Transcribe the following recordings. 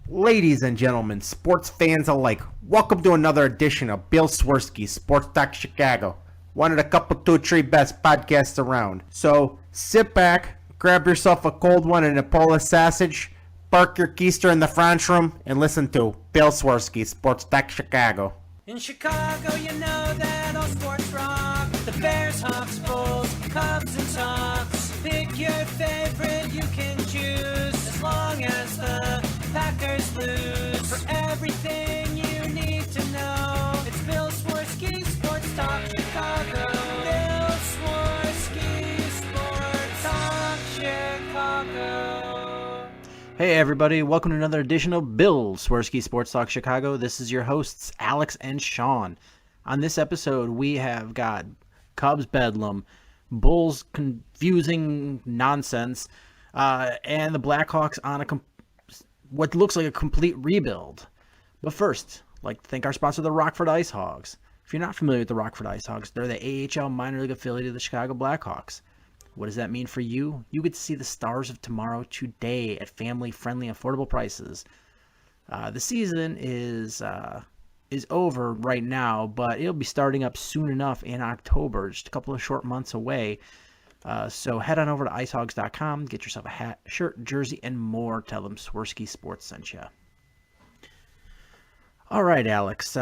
Ladies and gentlemen, sports fans alike, welcome to another edition of Bill Swerski, Sports Talk Chicago, one of the couple, two, three best podcasts around. So sit back, grab yourself a cold one and a Polish sausage, park your keister in the French room, and listen to Bill Swerski, Sports Talk Chicago. In Chicago, you know that all sports rock. The Bears, Hawks, Bulls, Cubs, and Sox. Pick your favorite, you can choose, as long as the Packers lose. For everything you need to know, it's Bill Swerski, Sports Talk Chicago. Bill Swerski, Sports Talk Chicago. Hey everybody, welcome to another edition of Bill Swerski Sports Talk Chicago. This is your hosts, Alex and Sean. On this episode, we have got Cubs Bedlam, Bulls confusing nonsense, and the Blackhawks on what looks like a complete rebuild. But first, I'd like to thank our sponsor, the Rockford Ice Hogs. If you're not familiar with the Rockford Ice Hogs, they're the AHL minor league affiliate of the Chicago Blackhawks. What does that mean for you? You get to see the stars of tomorrow today at family-friendly, affordable prices. The season is over right now, but it'll be starting up soon enough in October, just a couple of short months away. So head on over to icehogs.com, get yourself a hat, shirt, jersey, and more. Tell them Swerski Sports sent you. All right, Alex.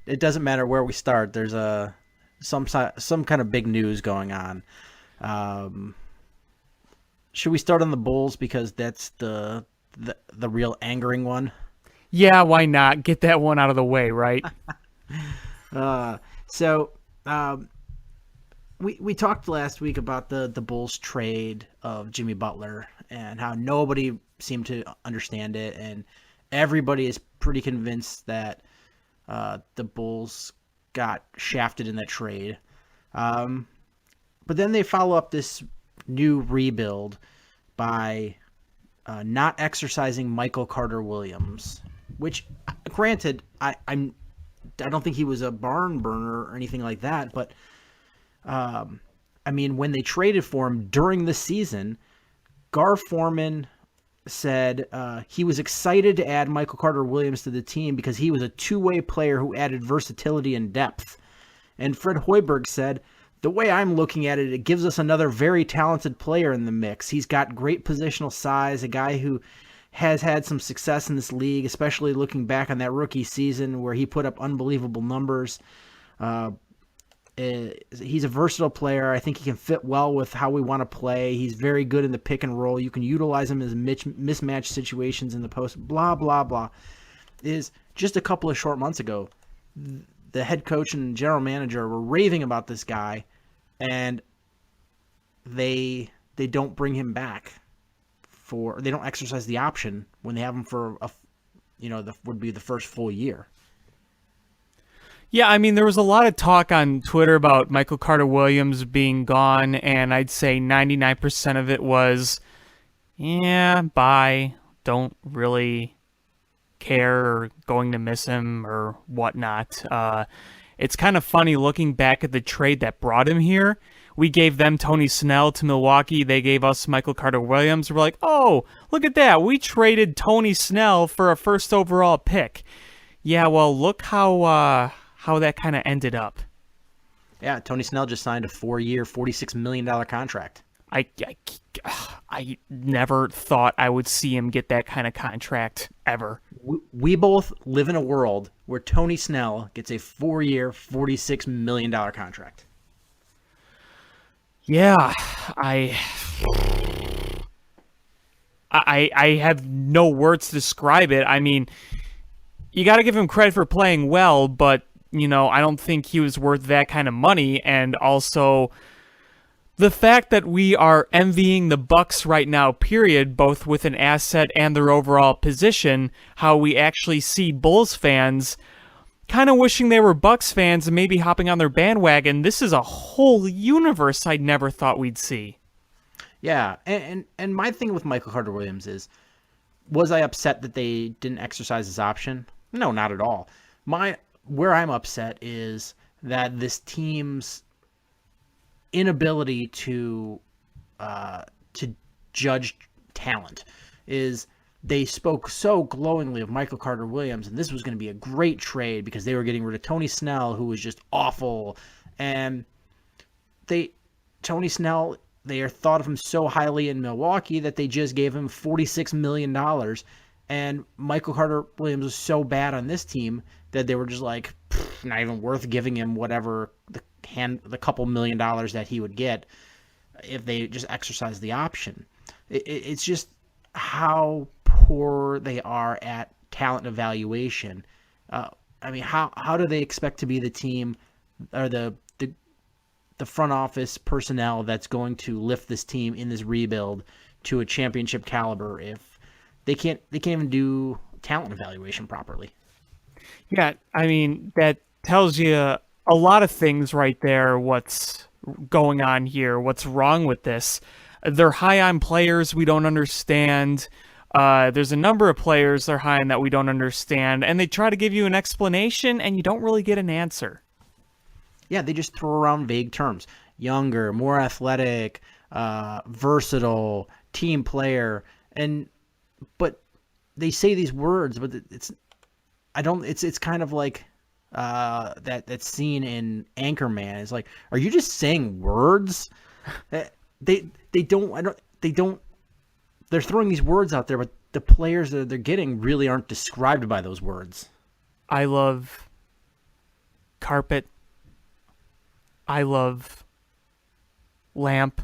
It doesn't matter where we start. There's some kind of big news going on. Should we start on the Bulls because that's the real angering one? Yeah, why not? Get that one out of the way, right? We talked last week about the Bulls trade of Jimmy Butler and how nobody seemed to understand it, and everybody is pretty convinced that the Bulls got shafted in that trade. But then they follow up this new rebuild by not exercising Michael Carter-Williams, which, granted, I don't think he was a barn burner or anything like that, but I mean, when they traded for him during the season, Gar Forman said he was excited to add Michael Carter-Williams to the team because he was a two-way player who added versatility and depth. And Fred Hoiberg said, the way I'm looking at it, it gives us another very talented player in the mix. He's got great positional size, a guy who has had some success in this league, especially looking back on that rookie season where he put up unbelievable numbers. He's a versatile player. I think he can fit well with how we want to play. He's very good in the pick and roll. You can utilize him as mismatch situations in the post. Blah, blah, blah. Is just a couple of short months ago, the head coach and general manager were raving about this guy, and they don't bring him back they don't exercise the option when they have him for would be the first full year. Yeah, I mean, there was a lot of talk on Twitter about Michael Carter-Williams being gone, and I'd say 99% of it was, yeah, bye, don't really care or going to miss him or whatnot. It's kind of funny looking back at the trade that brought him here. We gave them Tony Snell to Milwaukee. They gave us Michael Carter-Williams. We're like, oh, look at that. We traded Tony Snell for a first overall pick. Yeah, well, look how that kind of ended up. Yeah, Tony Snell just signed a 4-year, $46 million contract. I never thought I would see him get that kind of contract ever. We both live in a world where Tony Snell gets a 4-year, $46 million contract. Yeah, I have no words to describe it. I mean, you got to give him credit for playing well, but I don't think he was worth that kind of money. And also, the fact that we are envying the Bucks right now, period, both with an asset and their overall position, how we actually see Bulls fans kind of wishing they were Bucks fans and maybe hopping on their bandwagon. This is a whole universe I never thought we'd see. Yeah, and my thing with Michael Carter-Williams is, was I upset that they didn't exercise his option? No, not at all. Where I'm upset is that this team's inability to judge talent. is they spoke so glowingly of Michael Carter-Williams, and this was going to be a great trade because they were getting rid of Tony Snell, who was just awful. And Tony Snell, they are thought of him so highly in Milwaukee that they just gave him $46 million. And Michael Carter-Williams was so bad on this team that they were just like, not even worth giving him whatever the couple $1 million that he would get if they just exercised the option. It's just how poor they are at talent evaluation. I mean, how do they expect to be the team or the front office personnel that's going to lift this team in this rebuild to a championship caliber if they can't even do talent evaluation properly? Yeah, I mean, that tells you a lot of things right there, what's going on here, what's wrong with this. They're high on players we don't understand. There's a number of players they're high on that we don't understand, and they try to give you an explanation, and you don't really get an answer. Yeah, they just throw around vague terms. Younger, more athletic, versatile, team player, but they say these words, but it's kind of like that scene in Anchorman. It's like, are you just saying words? They're throwing these words out there, but the players that they're getting really aren't described by those words. I love carpet. I love lamp.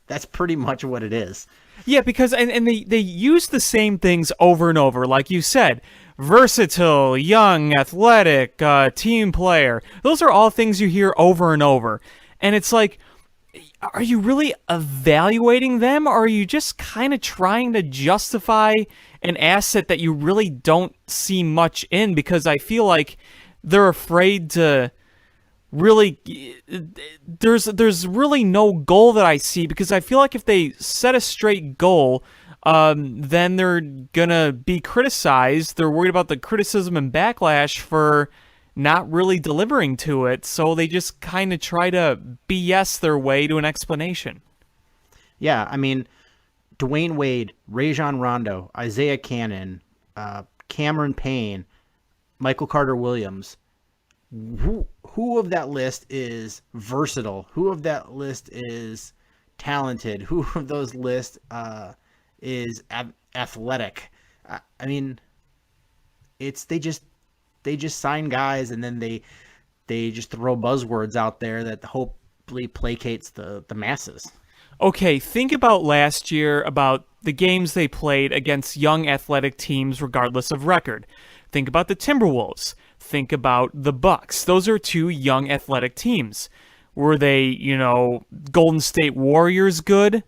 That's pretty much what it is. Yeah, because and they use the same things over and over, like you said. Versatile, young, athletic, team player. Those are all things you hear over and over. And it's like, are you really evaluating them, or are you just kind of trying to justify an asset that you really don't see much in? Because I feel like they're afraid to really, there's really no goal that I see, because I feel like if they set a straight goal, then they're gonna be criticized. They're worried about the criticism and backlash for not really delivering to it, so they just kind of try to BS their way to an explanation. Yeah, I mean, Dwayne Wade, Rajon Rondo, Isaiah Cannon, Cameron Payne, Michael Carter-Williams. Who of that list is versatile? Who of that list is talented? Who of those lists is athletic? I mean, they just sign guys, and then they just throw buzzwords out there that hopefully placates the masses. Okay, think about last year, about the games they played against young athletic teams regardless of record. Think about the Timberwolves. Think about the Bucks. Those are two young athletic teams. Were they, Golden State Warriors good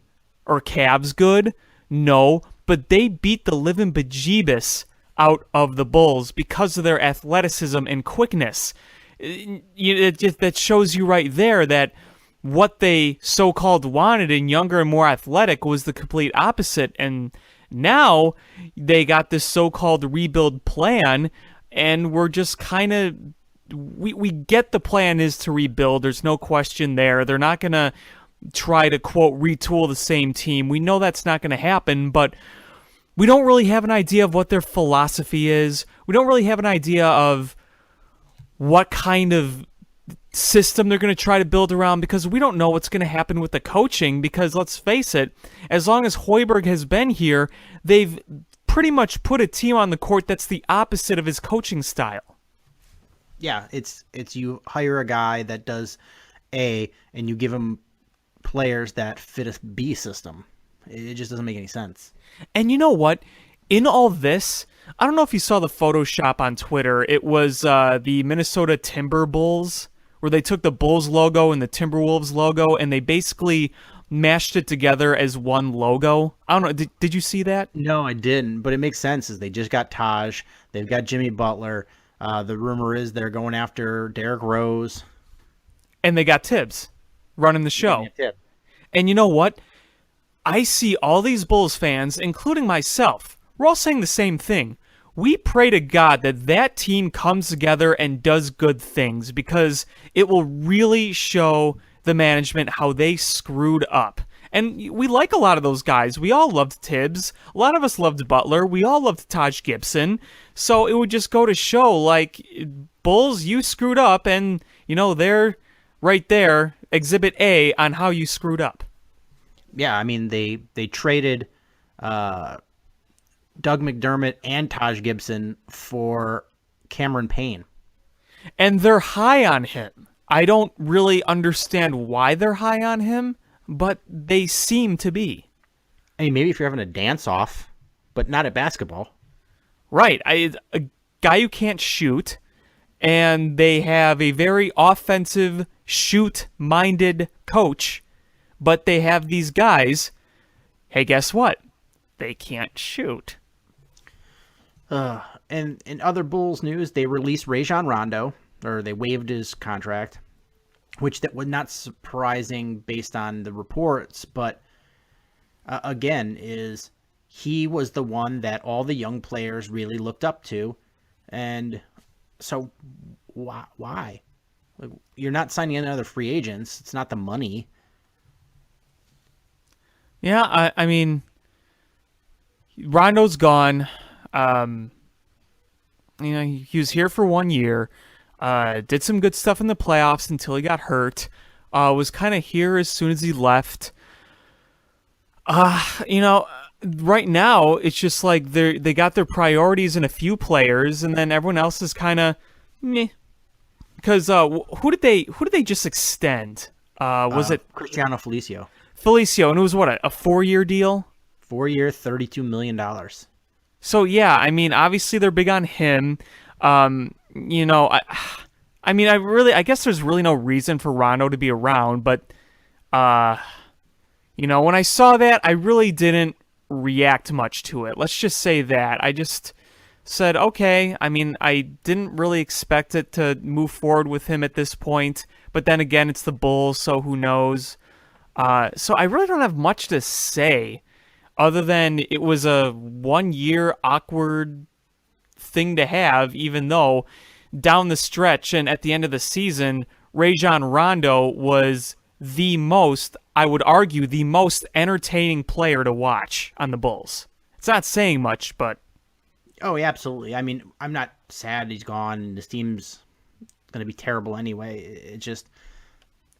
or Cavs good? No, but they beat the living bejeebus out of the Bulls because of their athleticism and quickness. That shows you right there that what they so-called wanted in younger and more athletic was the complete opposite. And now they got this so-called rebuild plan, and we're just kind of, we get the plan is to rebuild. There's no question there. They're not going to try to, quote, retool the same team. We know that's not going to happen, but we don't really have an idea of what their philosophy is. We don't really have an idea of what kind of system they're going to try to build around, because we don't know what's going to happen with the coaching, because let's face it, as long as Hoiberg has been here, they've pretty much put a team on the court that's the opposite of his coaching style. Yeah, it's you hire a guy that does A, and you give him players that fit a B system. It just doesn't make any sense. And you know what? In all this, I don't know if you saw the Photoshop on Twitter. It was the Minnesota Timberwolves, where they took the Bulls logo and the Timberwolves logo, and they basically mashed it together as one logo. I don't know. Did you see that? No, I didn't, but it makes sense, as they just got Taj. They've got Jimmy Butler. The rumor is they're going after Derrick Rose. And they got Tibbs running the show. And you know what? I see all these Bulls fans, including myself, we're all saying the same thing. We pray to God that that team comes together and does good things, because it will really show the management how they screwed up. And we like a lot of those guys. We all loved Tibbs. A lot of us loved Butler. We all loved Taj Gibson. So it would just go to show, like, Bulls, you screwed up, and, they're right there, Exhibit A on how you screwed up. Yeah, I mean, they traded Doug McDermott and Taj Gibson for Cameron Payne. And they're high on him. I don't really understand why they're high on him, but they seem to be. I mean, maybe if you're having a dance-off, but not at basketball. Right. A guy who can't shoot, and they have a very offensive, shoot-minded coach, but they have these guys. Hey, guess what? They can't shoot. And in other Bulls news, they released Rajon Rondo, or they waived his contract, which that was not surprising based on the reports, but again, he was the one that all the young players really looked up to, and so why? Like, you're not signing any other free agents. It's not the money. Yeah, I mean, Rondo's gone. He was here for 1 year. Did some good stuff in the playoffs until he got hurt. Was kind of here as soon as he left. Right now it's just like they got their priorities in a few players, and then everyone else is kind of meh. Because who did they just extend? Was it Cristiano Felicio? Felicio, and it was what, a 4-year deal? 4-year, $32 million. So yeah, I mean, obviously they're big on him. I guess there's really no reason for Rondo to be around, but when I saw that, I really didn't react much to it. Let's just say that. I just said, okay, I mean, I didn't really expect it to move forward with him at this point, but then again, it's the Bulls, so who knows? So I really don't have much to say other than it was a 1-year awkward thing to have, even though down the stretch and at the end of the season, Rajon Rondo was I would argue, the most entertaining player to watch on the Bulls. It's not saying much, but... Oh, yeah, absolutely. I mean, I'm not sad he's gone and this team's going to be terrible anyway. It just...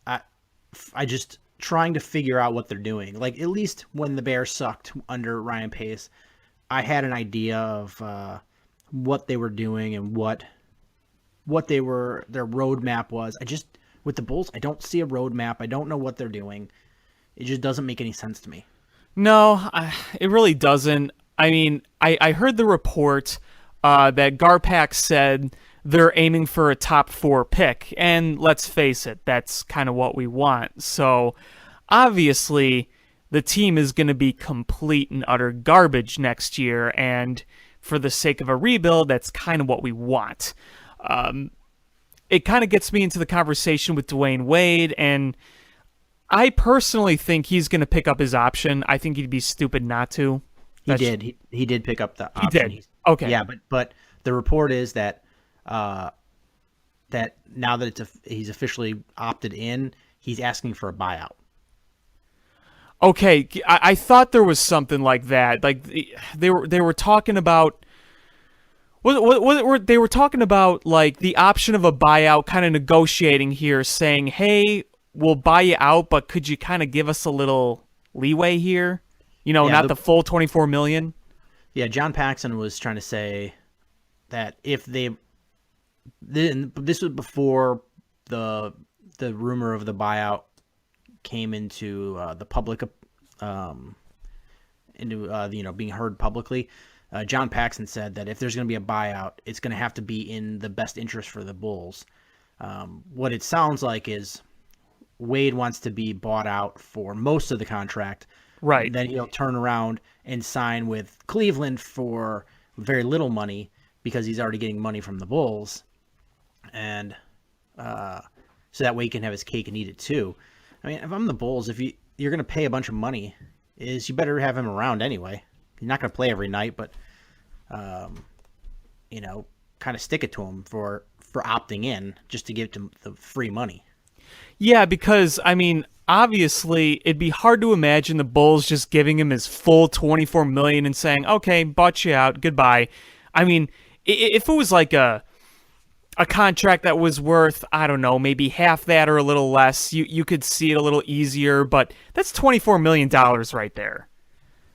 I just trying to figure out what they're doing. Like, at least when the Bears sucked under Ryan Pace, I had an idea of what they were doing and what their roadmap was. With the Bulls, I don't see a roadmap. I don't know what they're doing. It just doesn't make any sense to me. No, it really doesn't. I mean, I heard the report that Garpak said they're aiming for a top 4 pick, and let's face it, that's kind of what we want. So, obviously, the team is going to be complete and utter garbage next year, and for the sake of a rebuild, that's kind of what we want. It kind of gets me into the conversation with Dwayne Wade, and I personally think he's going to pick up his option. I think he'd be stupid not to. He did. He did pick up the option. He did. Okay. Yeah, but the report is that that now that he's officially opted in, he's asking for a buyout. Okay, I thought there was something like that. Like they were talking about. They were talking about like the option of a buyout, kind of negotiating here, saying, "Hey, we'll buy you out, but could you kind of give us a little leeway here? Not the full $24 million." Yeah, John Paxson was trying to say that if this was before the rumor of the buyout came into the public, being heard publicly. John Paxson said that if there's going to be a buyout, it's going to have to be in the best interest for the Bulls. What it sounds like is Wade wants to be bought out for most of the contract. Right. Then he'll turn around and sign with Cleveland for very little money because he's already getting money from the Bulls. And so that way he can have his cake and eat it too. I mean, if I'm the Bulls, if you're going to pay a bunch of money, you better have him around anyway. You're not going to play every night, but, kind of stick it to him for opting in just to give him the free money. Yeah, because, I mean, obviously it'd be hard to imagine the Bulls just giving him his full $24 million and saying, "Okay, bought you out, goodbye." I mean, if it was like a contract that was worth, I don't know, maybe half that or a little less, you could see it a little easier, but that's $24 million right there.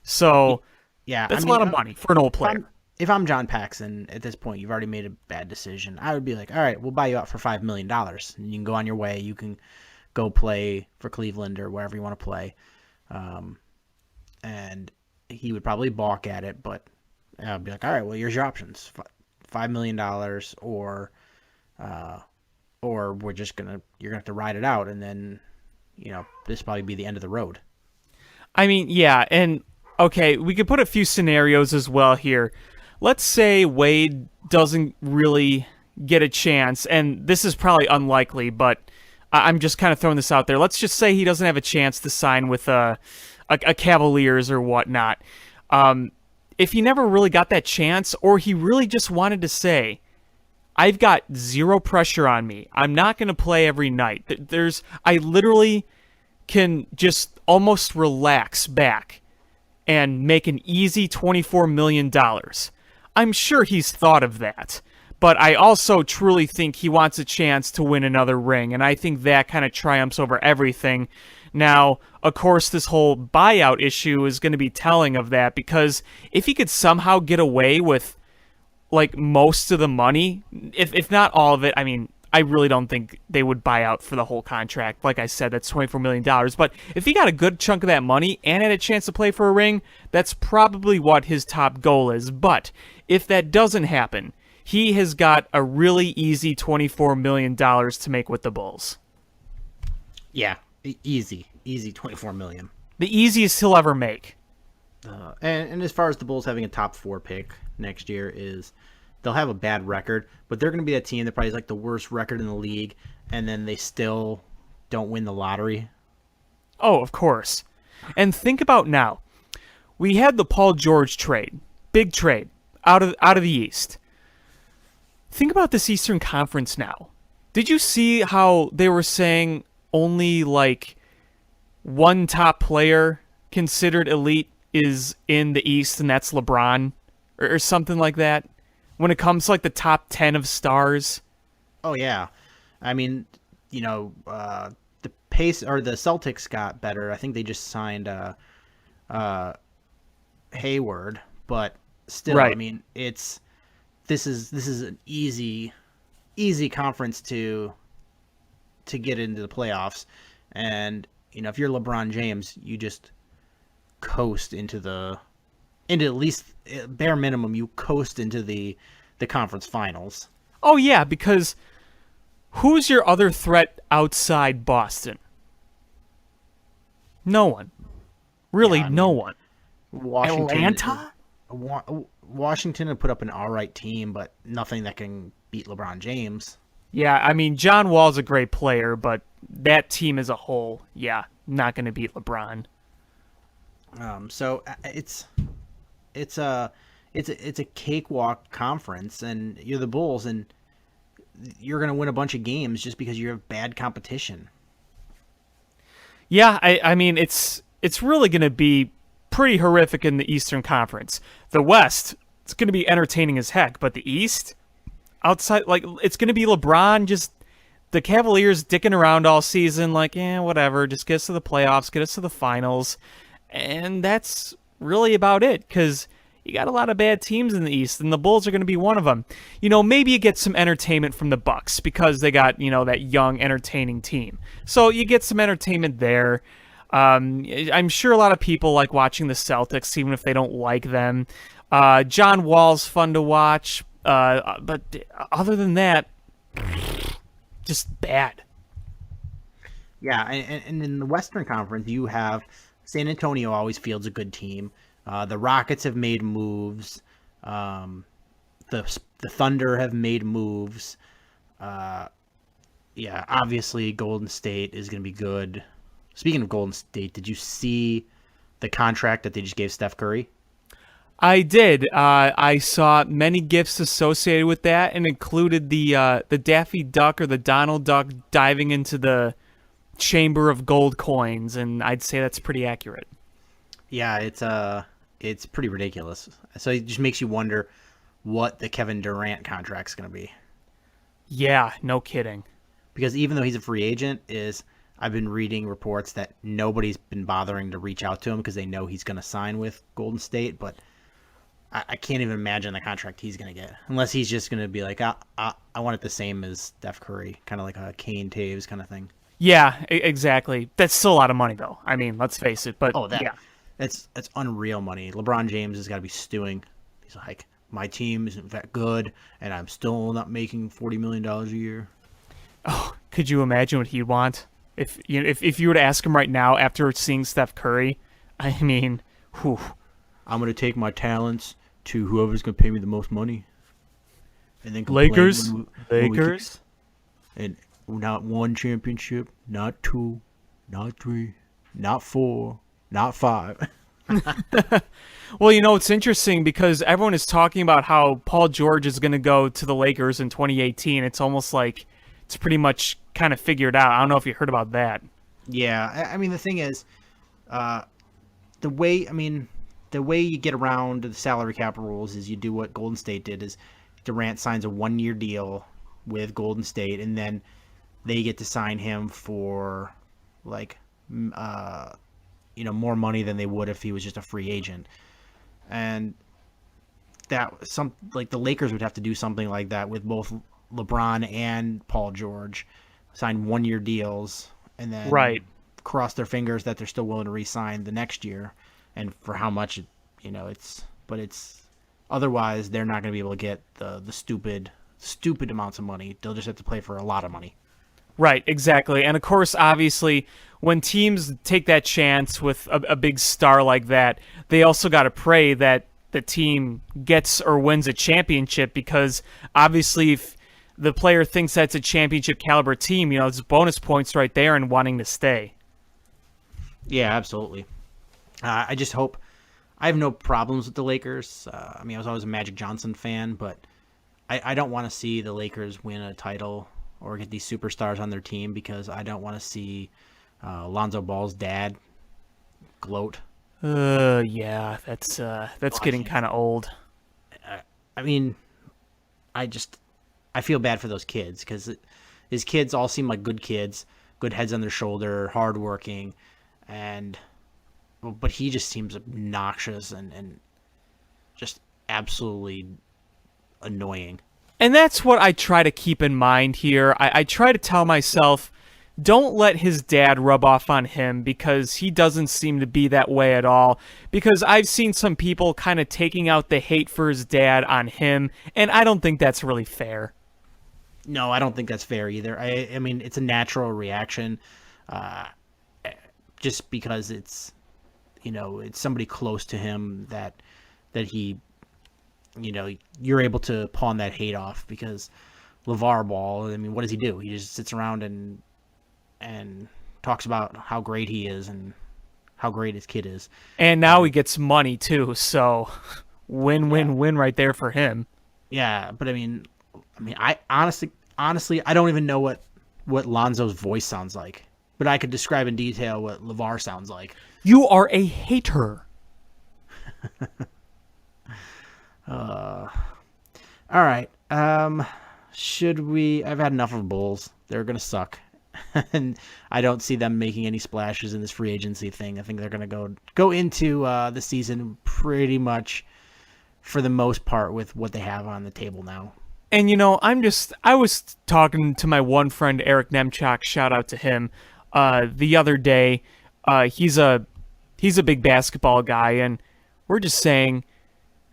So Yeah, that's a lot of money for an old player. If I'm John Paxson at this point, you've already made a bad decision. I would be like, all right, we'll buy you out for $5 million. And you can go on your way. You can go play for Cleveland or wherever you want to play. And he would probably balk at it, but I'd be like, all right, well, here's your options. $5 million or you're going to have to ride it out. And then, this probably be the end of the road. I mean, yeah. And okay, we could put a few scenarios as well here. Let's say Wade doesn't really get a chance, and this is probably unlikely, but I'm just kind of throwing this out there. Let's just say he doesn't have a chance to sign with a Cavaliers or whatnot. If he never really got that chance, or he really just wanted to say, I've got zero pressure on me. I'm not going to play every night. I literally can just almost relax back and make an easy $24 million. I'm sure he's thought of that, but I also truly think he wants a chance to win another ring, and I think that kind of triumphs over everything. Now, of course, this whole buyout issue is going to be telling of that, because if he could somehow get away with like most of the money, if not all of it, I mean, I really don't think they would buy out for the whole contract. Like I said, that's $24 million. But if he got a good chunk of that money and had a chance to play for a ring, that's probably what his top goal is. But if that doesn't happen, he has got a really easy $24 million to make with the Bulls. Yeah, easy $24 million. The easiest he'll ever make. And as far as the Bulls having a top 4 pick next year is, they'll have a bad record, but they're going to be a team that probably is like the worst record in the league, and then they still don't win the lottery. Oh, of course. And think about now. We had the Paul George trade, big trade, out of the East. Think about this Eastern Conference now. Did you see how they were saying only like one top player considered elite is in the East, and that's LeBron, or something like that? When it comes to like the top 10 of stars. Oh yeah, I mean, the pace or the Celtics got better. I think they just signed Hayward, but still, right. I mean, this is an easy conference to get into the playoffs, and if you're LeBron James, you just coast into at least bare minimum, you coast into the conference finals. Oh yeah, because who's your other threat outside Boston? No one. Really, yeah, no one. Atlanta? Washington had put up an all right team, but nothing that can beat LeBron James. Yeah, I mean, John Wall's a great player, but that team as a whole, yeah, not going to beat LeBron. So it's a cakewalk conference, and you're the Bulls, and you're going to win a bunch of games just because you have bad competition. Yeah, I mean, it's really going to be pretty horrific in the Eastern Conference. The West, it's going to be entertaining as heck, but the East, outside, like, it's going to be LeBron, just the Cavaliers dicking around all season, like, whatever, just get us to the playoffs, get us to the finals, and that's really about it, because you got a lot of bad teams in the East, and the Bulls are going to be one of them. Maybe you get some entertainment from the Bucks because they got, that young, entertaining team. So you get some entertainment there. I'm sure a lot of people like watching the Celtics, even if they don't like them. John Wall's fun to watch, but other than that, just bad. Yeah, and in the Western Conference, you have San Antonio always fields a good team. The Rockets have made moves. The Thunder have made moves. Yeah, obviously Golden State is going to be good. Speaking of Golden State, did you see the contract that they just gave Steph Curry? I did. I saw many gifs associated with that, and included the Daffy Duck or the Donald Duck diving into the chamber of gold coins, and I'd say that's pretty accurate. Yeah, it's pretty ridiculous. So it just makes you wonder what the Kevin Durant contract's going to be. Yeah, no kidding. Because even though he's a free agent, I've been reading reports that nobody's been bothering to reach out to him because they know he's going to sign with Golden State, but I can't even imagine the contract he's going to get. Unless he's just going to be like, I want it the same as Steph Curry, kind of like a Kane Taves kind of thing. Yeah, exactly. That's still a lot of money, though. I mean, let's face it. But yeah. That's unreal money. LeBron James has got to be stewing. He's like, my team isn't that good, and I'm still not making $40 million a year. Oh, could you imagine what he'd want? If you were to ask him right now after seeing Steph Curry, I mean, whew. I'm going to take my talents to whoever's going to pay me the most money. And then Lakers. And not one championship, not two, not three, not four, not five. Well, it's interesting because everyone is talking about how Paul George is going to go to the Lakers in 2018. It's almost like it's pretty much kind of figured out. I don't know if you heard about that. Yeah, I mean, the thing is, the way you get around the salary cap rules is you do what Golden State did. Is Durant signs a 1-year deal with Golden State, and then they get to sign him for more money than they would if he was just a free agent. And the Lakers would have to do something like that with both LeBron and Paul George, sign 1-year deals, and then cross their fingers that they're still willing to re-sign the next year, and for how much, it's otherwise they're not going to be able to get the stupid amounts of money. They'll just have to play for a lot of money. Right, exactly. And of course, obviously, when teams take that chance with a big star like that, they also got to pray that the team gets or wins a championship, because obviously if the player thinks that's a championship caliber team, it's bonus points right there and wanting to stay. Yeah, absolutely. I just hope. I have no problems with the Lakers. I was always a Magic Johnson fan, but I don't want to see the Lakers win a title or get these superstars on their team, because I don't want to see Lonzo Ball's dad gloat. Yeah, that's getting kind of old. I feel bad for those kids, because his kids all seem like good kids, good heads on their shoulder, hardworking, but he just seems obnoxious and just absolutely annoying. And that's what I try to keep in mind here. I try to tell myself, don't let his dad rub off on him, because he doesn't seem to be that way at all. Because I've seen some people kind of taking out the hate for his dad on him, and I don't think that's really fair. No, I don't think that's fair either. I mean, it's a natural reaction, just because it's somebody close to him that he, you're able to pawn that hate off. Because LeVar Ball, I mean, what does he do? He just sits around and talks about how great he is and how great his kid is. And now he gets money too, so win right there for him. Yeah, but I mean, I honestly, I don't even know what Lonzo's voice sounds like, but I could describe in detail what LeVar sounds like. You are a hater. All right. Should we? I've had enough of Bulls. They're gonna suck, and I don't see them making any splashes in this free agency thing. I think they're gonna go into the season pretty much, for the most part, with what they have on the table now. And I was talking to my one friend Eric Nemchak. Shout out to him. The other day, he's a big basketball guy, and we're just saying,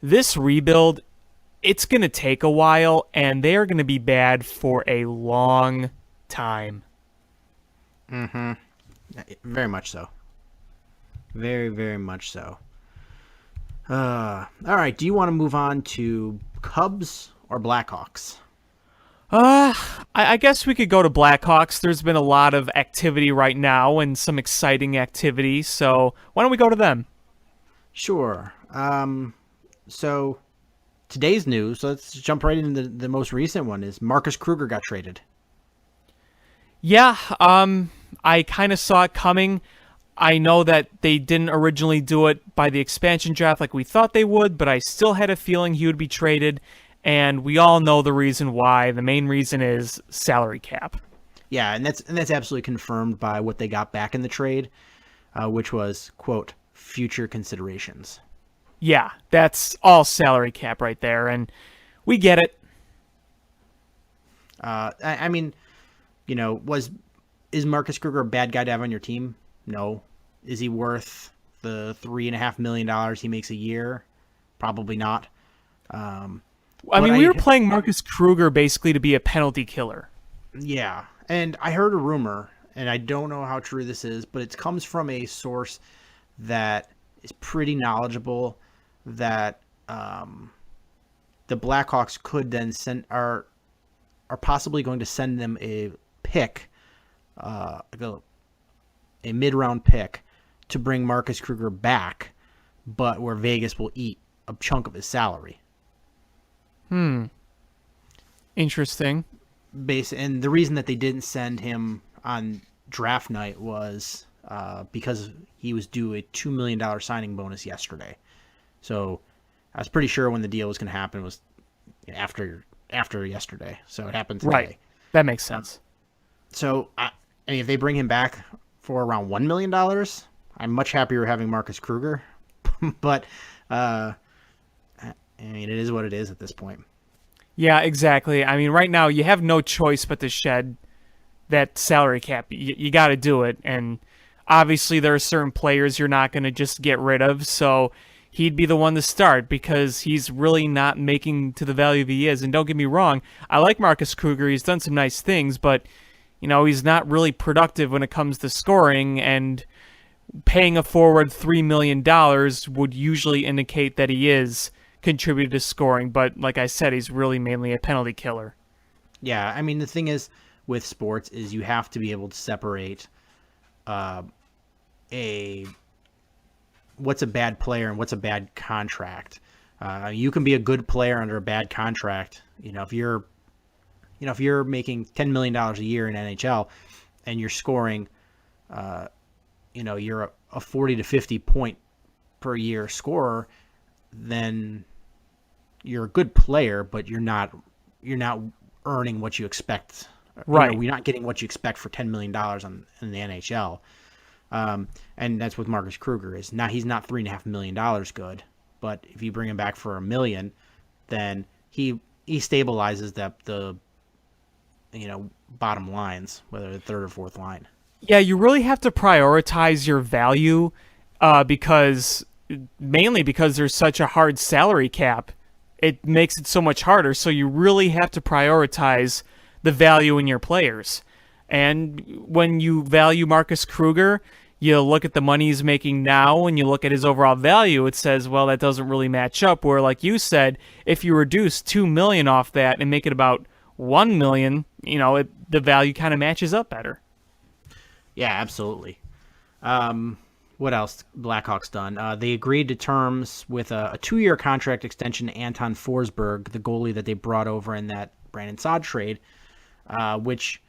this rebuild, it's going to take a while, and they are going to be bad for a long time. Mm-hmm. Very much so. Very, very much so. All right, do you want to move on to Cubs or Blackhawks? I guess we could go to Blackhawks. There's been a lot of activity right now and some exciting activity, so why don't we go to them? Sure. So today's news, let's jump right into the most recent one, is Marcus Kruger got traded. Yeah, I kind of saw it coming. I know that they didn't originally do it by the expansion draft like we thought they would, but I still had a feeling he would be traded, and we all know the reason why. The main reason is salary cap. Yeah, and that's absolutely confirmed by what they got back in the trade, which was, quote, future considerations. Yeah, that's all salary cap right there, and we get it. I mean, is Marcus Kruger a bad guy to have on your team? No. Is he worth the $3.5 million he makes a year? Probably not. We were playing Marcus Kruger basically to be a penalty killer. Yeah, and I heard a rumor, and I don't know how true this is, but it comes from a source that is pretty knowledgeable that the Blackhawks could then are possibly going to send them a pick, a mid-round pick, to bring Marcus Kruger back, but where Vegas will eat a chunk of his salary. Interesting. And the reason that they didn't send him on draft night was because he was due a $2 million signing bonus yesterday. So I was pretty sure when the deal was going to happen was after yesterday. So it happened today. Right. That makes sense. So if they bring him back for around $1 million, I'm much happier having Marcus Kruger. But it is what it is at this point. Yeah, exactly. I mean, right now you have no choice but to shed that salary cap. You got to do it. And obviously there are certain players you're not going to just get rid of. So he'd be the one to start because he's really not making to the value he is. And don't get me wrong, I like Marcus Kruger. He's done some nice things, but he's not really productive when it comes to scoring, and paying a forward $3 million would usually indicate that he is contributed to scoring, but like I said, he's really mainly a penalty killer. Yeah, I mean, the thing is with sports is you have to be able to separate what's a bad player and what's a bad contract. You can be a good player under a bad contract. If you're making $10 million a year in NHL and you're scoring, you're a 40 to 50 point per year scorer, then you're a good player, but you're not earning what you expect. Right. You're not getting what you expect for $10 million in the NHL. And that's what Marcus Kruger is. Now he's not $3.5 million good, but if you bring him back for $1 million, then he stabilizes the bottom lines, whether the third or fourth line. Yeah, you really have to prioritize your value because there's such a hard salary cap. It makes it so much harder. So you really have to prioritize the value in your players. And when you value Marcus Kruger, you look at the money he's making now and you look at his overall value, it says, well, that doesn't really match up. Where, like you said, if you reduce $2 million off that and make it about $1 million, the value kind of matches up better. Yeah, absolutely. What else Blackhawks done? They agreed to terms with a 2-year contract extension to Anton Forsberg, the goalie that they brought over in that Brandon Saad trade, which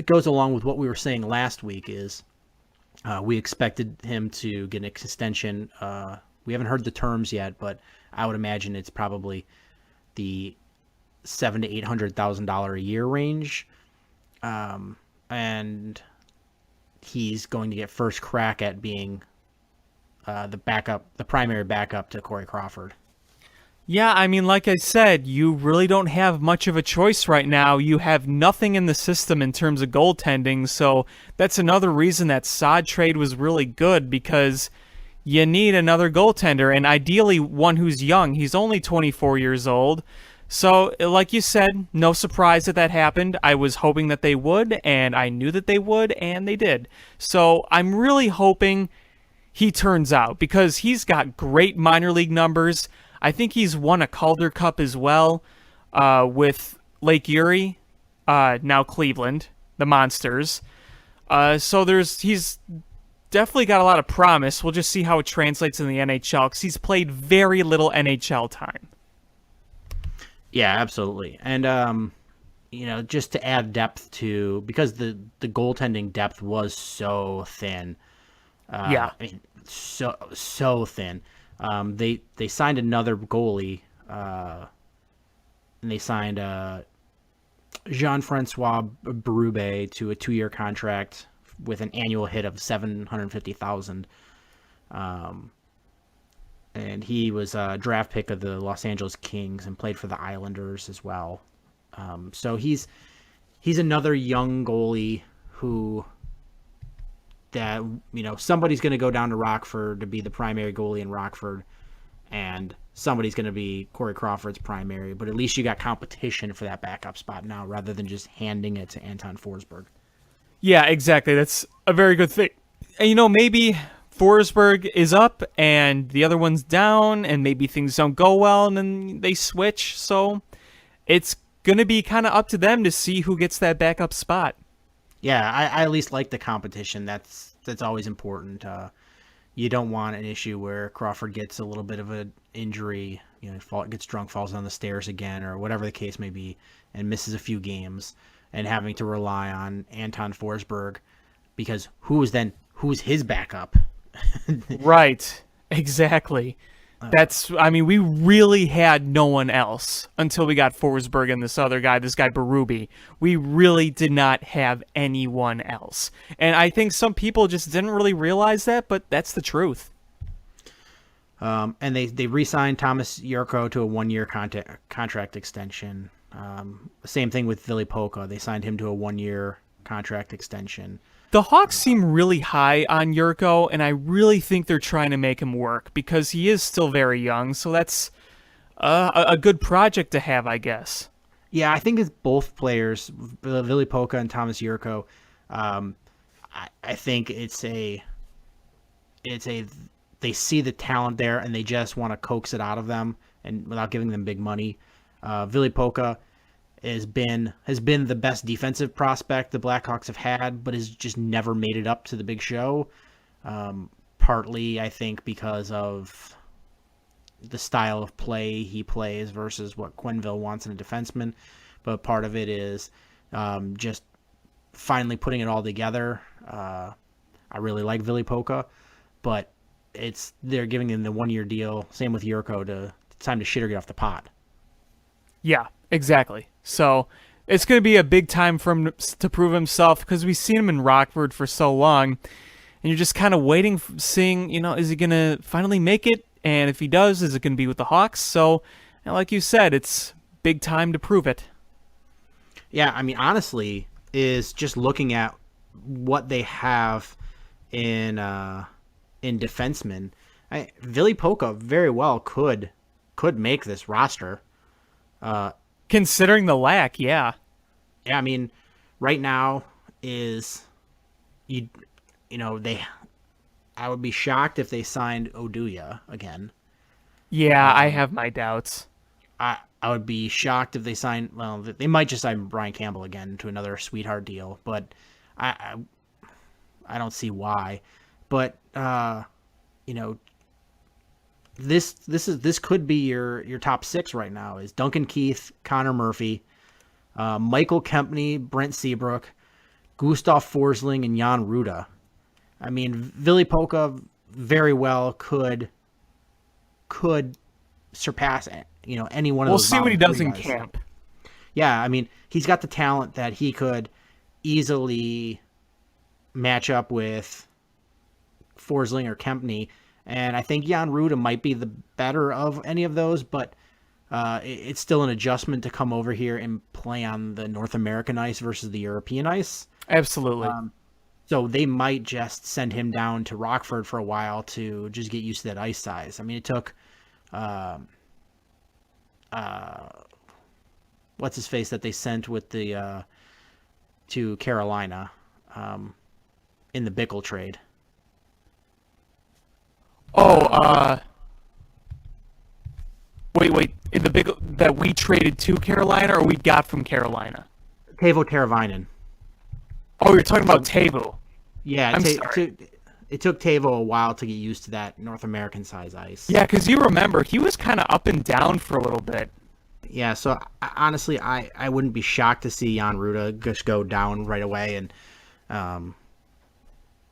goes along with what we were saying last week is we expected him to get an extension. We haven't heard the terms yet, but I would imagine it's probably the $700,000 to $800,000 a year range. And he's going to get first crack at being the primary backup to Corey Crawford. Yeah, I mean, like I said, you really don't have much of a choice right now. You have nothing in the system in terms of goaltending, so that's another reason that Saad trade was really good, because you need another goaltender, and ideally one who's young. He's only 24 years old. So, like you said, no surprise that happened. I was hoping that they would, and I knew that they would, and they did. So, I'm really hoping he turns out, because he's got great minor league numbers. I think he's won a Calder Cup as well with Lake Erie, now Cleveland, the Monsters. So he's definitely got a lot of promise. We'll just see how it translates in the NHL, because he's played very little NHL time. Yeah, absolutely. And just to add depth to, because the goaltending depth was so thin. Yeah. I mean, so thin. They signed another goalie, and they signed Jean-Francois Berube to a 2-year contract with an annual hit of $750,000. And he was a draft pick of the Los Angeles Kings and played for the Islanders as well. So he's another young goalie who that somebody's going to go down to Rockford to be the primary goalie in Rockford, and somebody's going to be Corey Crawford's primary. But at least you got competition for that backup spot now, rather than just handing it to Anton Forsberg. Yeah, exactly. That's a very good thing. And, maybe Forsberg is up and the other one's down, and maybe things don't go well, and then they switch. So it's going to be kind of up to them to see who gets that backup spot. Yeah, I at least like the competition. That's always important. You don't want an issue where Crawford gets a little bit of an injury, gets drunk, falls down the stairs again, or whatever the case may be, and misses a few games, and having to rely on Anton Forsberg, because who's his backup? Right, exactly. We really had no one else until we got Forsberg and this guy Berube. We really did not have anyone else. And I think some people just didn't really realize that, but that's the truth. And they re-signed Thomas Yarrow to a 1-year contract extension. Same thing with Ville Pokka. They signed him to a 1-year contract extension. The Hawks seem really high on Yarrow, and I really think they're trying to make him work because he is still very young, so that's a good project to have, I guess. Yeah, I think it's both players, Ville Pokka and Thomas Yarrow. I think they see the talent there and they just want to coax it out of them, and without giving them big money. Ville Pokka has been the best defensive prospect the Blackhawks have had, but has just never made it up to the big show. Partly, I think, because of the style of play he plays versus what Quenneville wants in a defenseman. But part of it is just finally putting it all together. I really like Ville Pokka, but they're giving him the 1-year deal. Same with Yarrow. It's time to shit or get off the pot. Yeah, exactly. So it's going to be a big time for him to prove himself, because we've seen him in Rockford for so long, and you're just kind of waiting, seeing, is he going to finally make it? And if he does, is it going to be with the Hawks? So, like you said, it's big time to prove it. Yeah, honestly, is just looking at what they have in defensemen. Ville Pokka very well could make this roster. Considering the lack, yeah. Yeah, right now I would be shocked if they signed Oduya again. Yeah, I have my doubts. I would be shocked if they signed, they might just sign Brian Campbell again to another sweetheart deal, but I don't see why. But this could be your top 6 right now. Is Duncan Keith, Connor Murphy, Michael Kempney, Brent Seabrook, Gustav Forsling, and Jan Ruda. Ville Pokka very well could surpass any one of those. We'll see what he does in guys. camp. Yeah, he's got the talent that he could easily match up with Forsling or Kempney. And I think Jan Ruda might be the better of any of those, but it's still an adjustment to come over here and play on the North American ice versus the European ice. Absolutely. So they might just send him down to Rockford for a while to just get used to that ice size. It took what's his face that they sent with the to Carolina in the Bickle trade. Wait. In the big that we traded to Carolina, or we got from Carolina? Teuvo Teravainen. Oh, you're talking about Teuvo. Yeah, I'm sorry. It took Teuvo a while to get used to that North American size ice. Yeah, because you remember, he was kind of up and down for a little bit. Yeah, so honestly, I wouldn't be shocked to see Jan Ruda just go down right away, and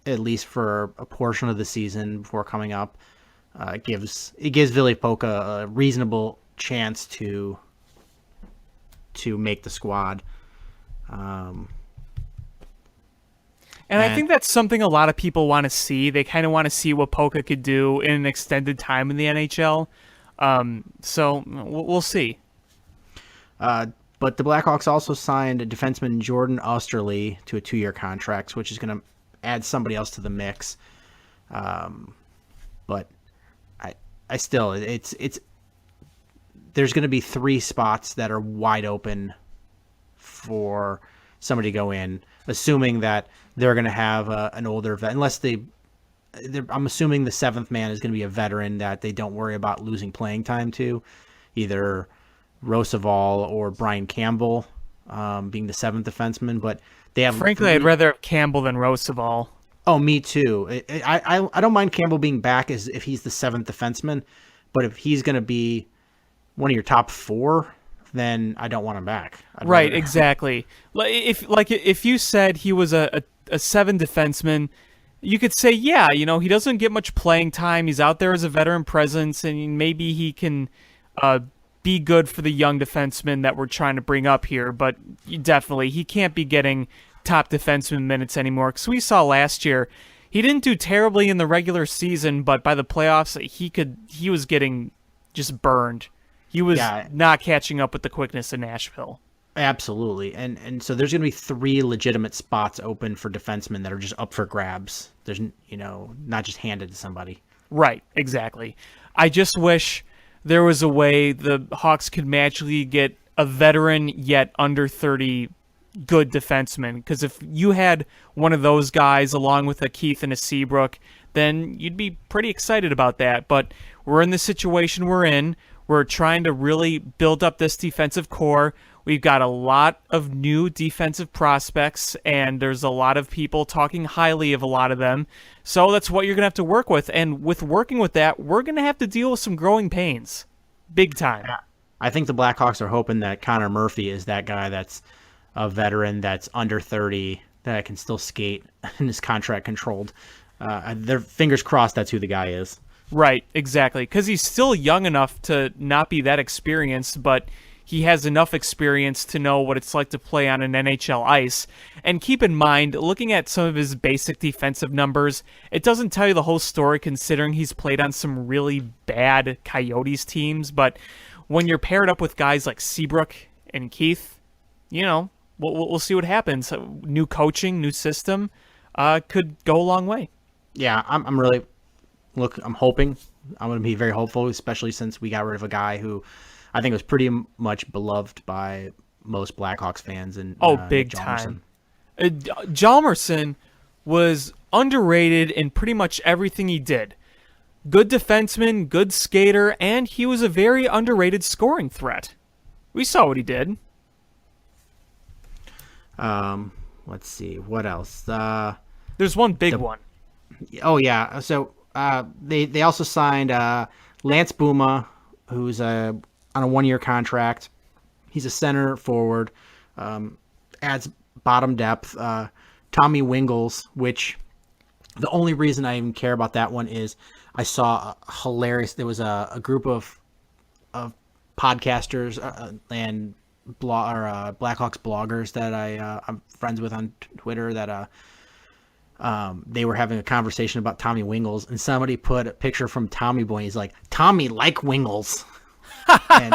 at least for a portion of the season before coming up, it gives Ville Poca a reasonable chance to make the squad. And I think that's something a lot of people want to see. They kind of want to see what Poca could do in an extended time in the NHL. So we'll see. But the Blackhawks also signed a defenseman Jordan Oesterle to a 2-year contract, which is going to add somebody else to the mix. But I still, it's there's going to be 3 spots that are wide open for somebody to go in, assuming that they're going to have an older vet, unless I'm assuming the 7th man is going to be a veteran that they don't worry about losing playing time to, either Rozsival or Brian Campbell being the 7th defenseman. But they have, frankly, I'd rather have Campbell than Rozsival. Oh, me too. I don't mind Campbell being back as if he's the 7th defenseman, but if he's going to be one of your top 4, then I don't want him back. Right, exactly. If you said he was a 7 defenseman, you could say, yeah, he doesn't get much playing time. He's out there as a veteran presence, and maybe he can be good for the young defensemen that we're trying to bring up here. But definitely, he can't be getting top defenseman minutes anymore, because we saw last year he didn't do terribly in the regular season, but by the playoffs he was getting just burned. He was not catching up with the quickness in Nashville. Absolutely. And so there's going to be 3 legitimate spots open for defensemen that are just up for grabs. There's, not just handed to somebody. Right, exactly. I just wish there was a way the Hawks could magically get a veteran yet under 30 good defenseman, because if you had one of those guys along with a Keith and a Seabrook, then you'd be pretty excited about that. But we're in the situation we're in. We're trying to really build up this defensive core. We've got a lot of new defensive prospects, and there's a lot of people talking highly of a lot of them. So that's what you're going to have to work with. And with working with that, we're going to have to deal with some growing pains. Big time. I think the Blackhawks are hoping that Connor Murphy is that guy that's a veteran that's under 30 that can still skate and is contract controlled. Their fingers crossed that's who the guy is. Right, exactly. Because he's still young enough to not be that experienced, but he has enough experience to know what it's like to play on an NHL ice. And keep in mind, looking at some of his basic defensive numbers, it doesn't tell you the whole story considering he's played on some really bad Coyotes teams. But when you're paired up with guys like Seabrook and Keith, we'll see what happens. New coaching, new system could go a long way. Yeah, I'm hoping. I'm going to be very hopeful, especially since we got rid of a guy who I think was pretty much beloved by most Blackhawks fans. And big time. Hjalmarsson was underrated in pretty much everything he did. Good defenseman, good skater, and he was a very underrated scoring threat. We saw what he did. Let's see. What else? There's one big one. Oh, yeah. So they also signed Lance Puma, who's on a 1-year contract. He's a center forward, adds bottom depth. Tommy Wingels, which the only reason I even care about that one is I saw a hilarious. There was a group of podcasters and Blackhawks bloggers that I'm friends with on Twitter that they were having a conversation about Tommy Wingels, and somebody put a picture from Tommy Boy. He's like, Tommy like Wingels. And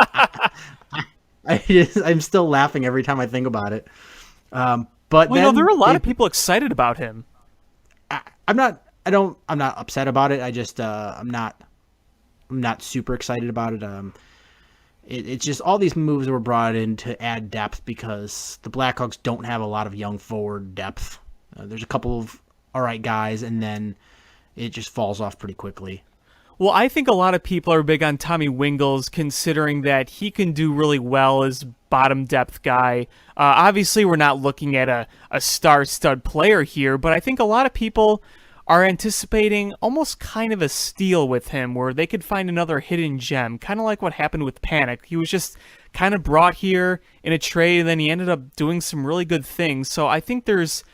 I'm still laughing every time I think about it. But there are a lot of people excited about him. I'm not upset about it. I just I'm not super excited about it. It's just all these moves were brought in to add depth because the Blackhawks don't have a lot of young forward depth. There's a couple of all right guys, and then it just falls off pretty quickly. Well, I think a lot of people are big on Tommy Wingels, considering that he can do really well as bottom depth guy. Obviously, we're not looking at a star stud player here, but I think a lot of people are anticipating almost kind of a steal with him where they could find another hidden gem, kind of like what happened with Panic. He was just kind of brought here in a trade, and then he ended up doing some really good things. So I think there's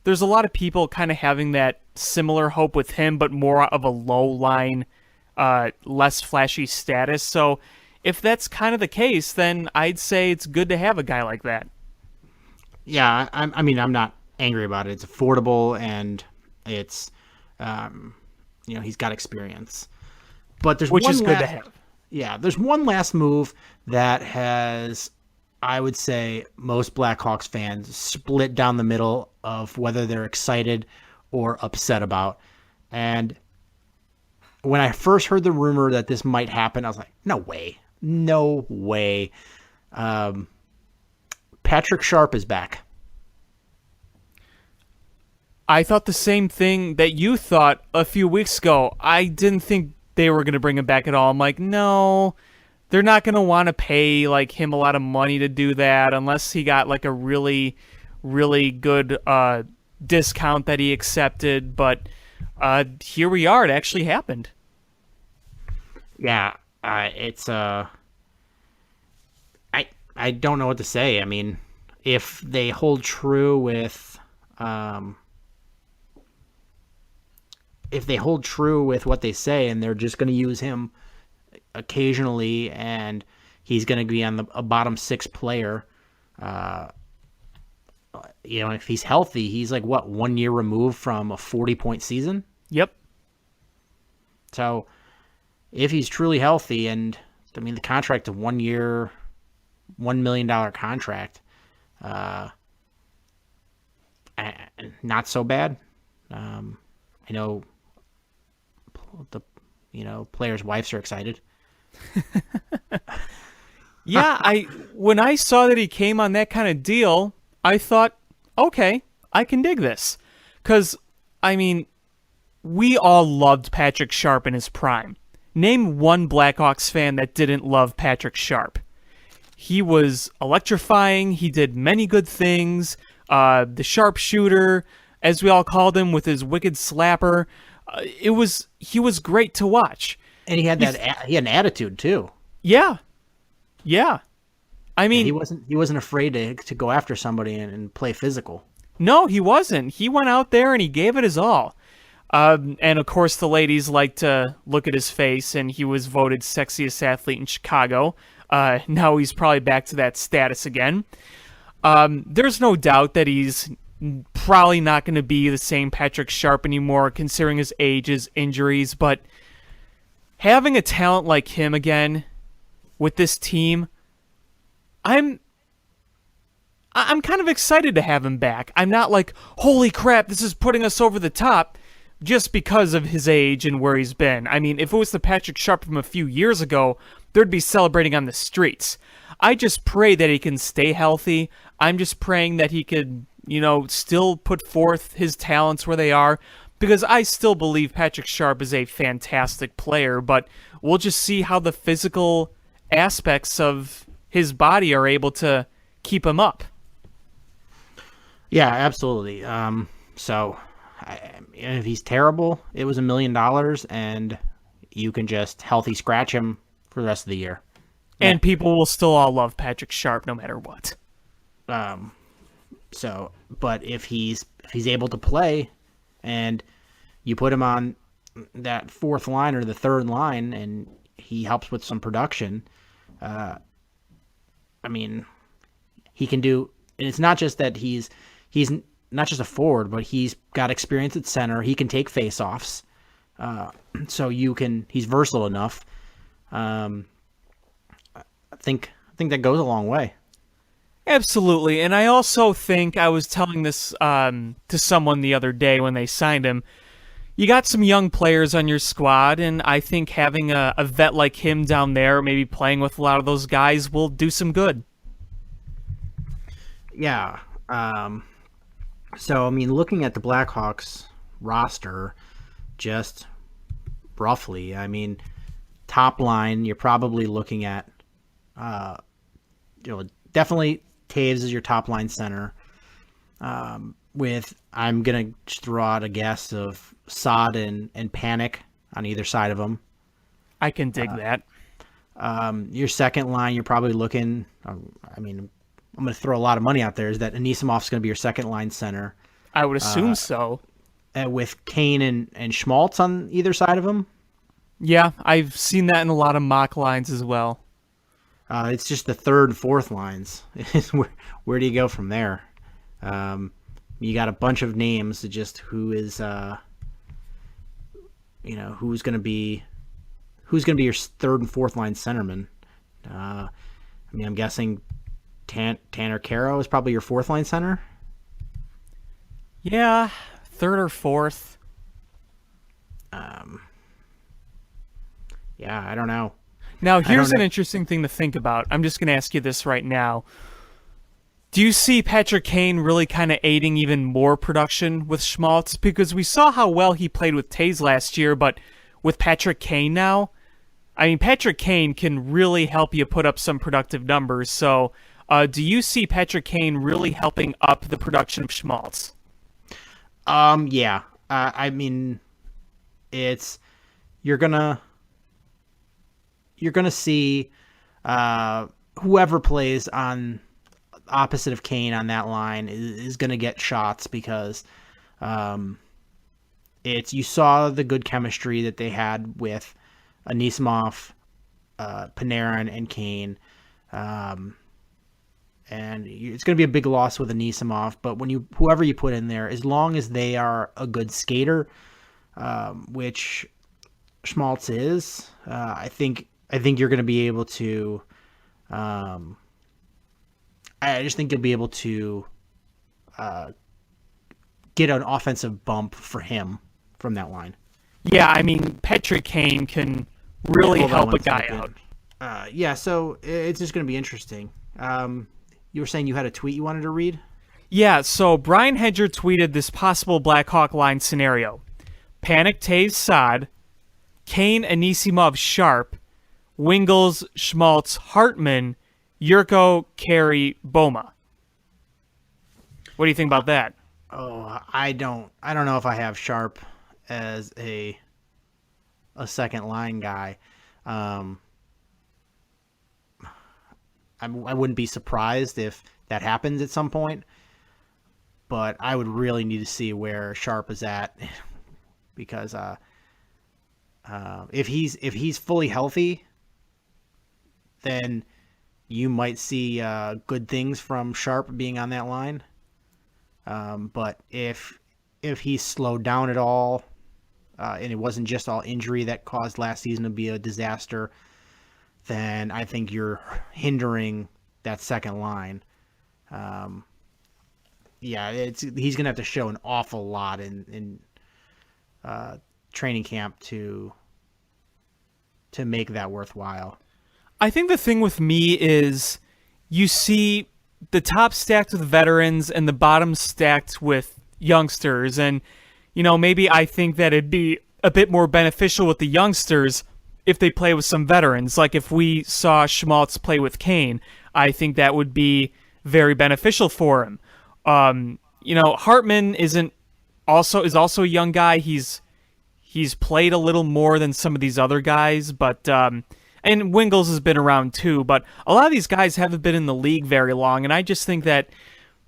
a lot of people kind of having that similar hope with him, but more of a low line, less flashy status. So if that's kind of the case, then I'd say it's good to have a guy like that. Yeah, I mean, I'm not angry about it. It's affordable, and it's, he's got experience. But there's Which is good to have. Yeah, there's one last move that has, I would say, most Blackhawks fans split down the middle of whether they're excited or upset about. And when I first heard the rumor that this might happen, I was like, no way. No way. Patrick Sharp is back. I thought the same thing that you thought a few weeks ago. I didn't think they were going to bring him back at all. I'm like, no, they're not going to want to pay like him a lot of money to do that unless he got like a really, really good discount that he accepted. But here we are. It actually happened. Yeah, it's I don't know what to say. I mean, if they hold true with what they say, and they're just going to use him occasionally, and he's going to be on a bottom six player, if he's healthy, he's like 1 year removed from a 40-point season. Yep. So if he's truly healthy, and I mean the contract of 1 year, $1 million contract, not so bad. I know the players' wives are excited. Yeah, when I saw that he came on that kind of deal, I thought, okay, I can dig this. Because, I mean, we all loved Patrick Sharp in his prime. Name one Blackhawks fan that didn't love Patrick Sharp. He was electrifying. He did many good things. The sharpshooter, as we all called him, with his wicked slapper. He was great to watch. And he had he had an attitude too. Yeah. I mean, he wasn't afraid to go after somebody and play physical. No, he wasn't. He went out there and he gave it his all. And of course, the ladies like to look at his face, and he was voted sexiest athlete in Chicago. Now he's probably back to that status again. There's no doubt that he's probably not going to be the same Patrick Sharp anymore, considering his age, his injuries. But having a talent like him again with this team, I'm kind of excited to have him back. I'm not like, holy crap, this is putting us over the top, just because of his age and where he's been. I mean, if it was the Patrick Sharp from a few years ago, there'd be celebrating on the streets. I just pray that he can stay healthy. I'm just praying that he could, still put forth his talents where they are, because I still believe Patrick Sharp is a fantastic player, but we'll just see how the physical aspects of his body are able to keep him up. Yeah, absolutely. So if he's terrible, it was $1 million, and you can just healthy scratch him for the rest of the year. And people will still all love Patrick Sharp no matter what. But if he's able to play, and you put him on that fourth line or the third line, and he helps with some production, he can do. And it's not just that he's not just a forward, but he's got experience at center. He can take faceoffs. He's versatile enough. I think that goes a long way. Absolutely. And I also think, I was telling this to someone the other day when they signed him, you got some young players on your squad, and I think having a vet like him down there, maybe playing with a lot of those guys, will do some good. Yeah. Looking at the Blackhawks roster, just roughly, top line, you're probably looking at, definitely Taves is your top line center. I'm gonna just throw out a guess of Sod and Panic on either side of them. I can dig that. Your second line, you're probably looking. I'm going to throw a lot of money out there. Is that Anisimov's going to be your second line center? I would assume so. With Cane and Schmaltz on either side of him. Yeah, I've seen that in a lot of mock lines as well. It's just the third and fourth lines. Where do you go from there? You got a bunch of names. Just who is, who's going to be your third and fourth line centerman? I'm guessing Tanner Caro is probably your fourth line center. Yeah, third or fourth. Yeah, I don't know. Now, here's an interesting thing to think about. I'm just going to ask you this right now. Do you see Petra Cane really kind of aiding even more production with Schmaltz? Because we saw how well he played with Taze last year, but with Petra Cane now, Petra Cane can really help you put up some productive numbers. So, do you see Petra Cane really helping up the production of Schmaltz? Yeah. It's you're gonna see whoever plays on opposite of Cane on that line is gonna get shots because you saw the good chemistry that they had with Anisimov, Panarin, and Cane. And it's going to be a big loss with Anisimov, but whoever you put in there, as long as they are a good skater, which Schmaltz is, I think you're going to be able to. I just think you'll be able to get an offensive bump for him from that line. Yeah, Petra Cane can really help a guy out. So it's just going to be interesting. You were saying you had a tweet you wanted to read? Yeah, so Brian Hedger tweeted this possible Blackhawk line scenario. Panic, Taze, Sod, Cane, Anisimov, Sharp, Wingels, Schmaltz, Hartman, Yurko, Carey, Boma. What do you think about that? Oh, I don't know if I have Sharp as a second line guy. I wouldn't be surprised if that happens at some point, but I would really need to see where Sharp is at because if he's fully healthy, then you might see good things from Sharp being on that line. But if he's slowed down at all, and it wasn't just all injury that caused last season to be a disaster, then I think you're hindering that second line. He's going to have to show an awful lot in training camp to make that worthwhile. I think the thing with me is you see the top stacked with veterans and the bottom stacked with youngsters. And, maybe I think that it'd be a bit more beneficial with the youngsters if they play with some veterans. Like if we saw Schmaltz play with Cane, I think that would be very beneficial for him. Hartman is also a young guy. He's played a little more than some of these other guys, but and Wingels has been around too, but a lot of these guys haven't been in the league very long, and I just think that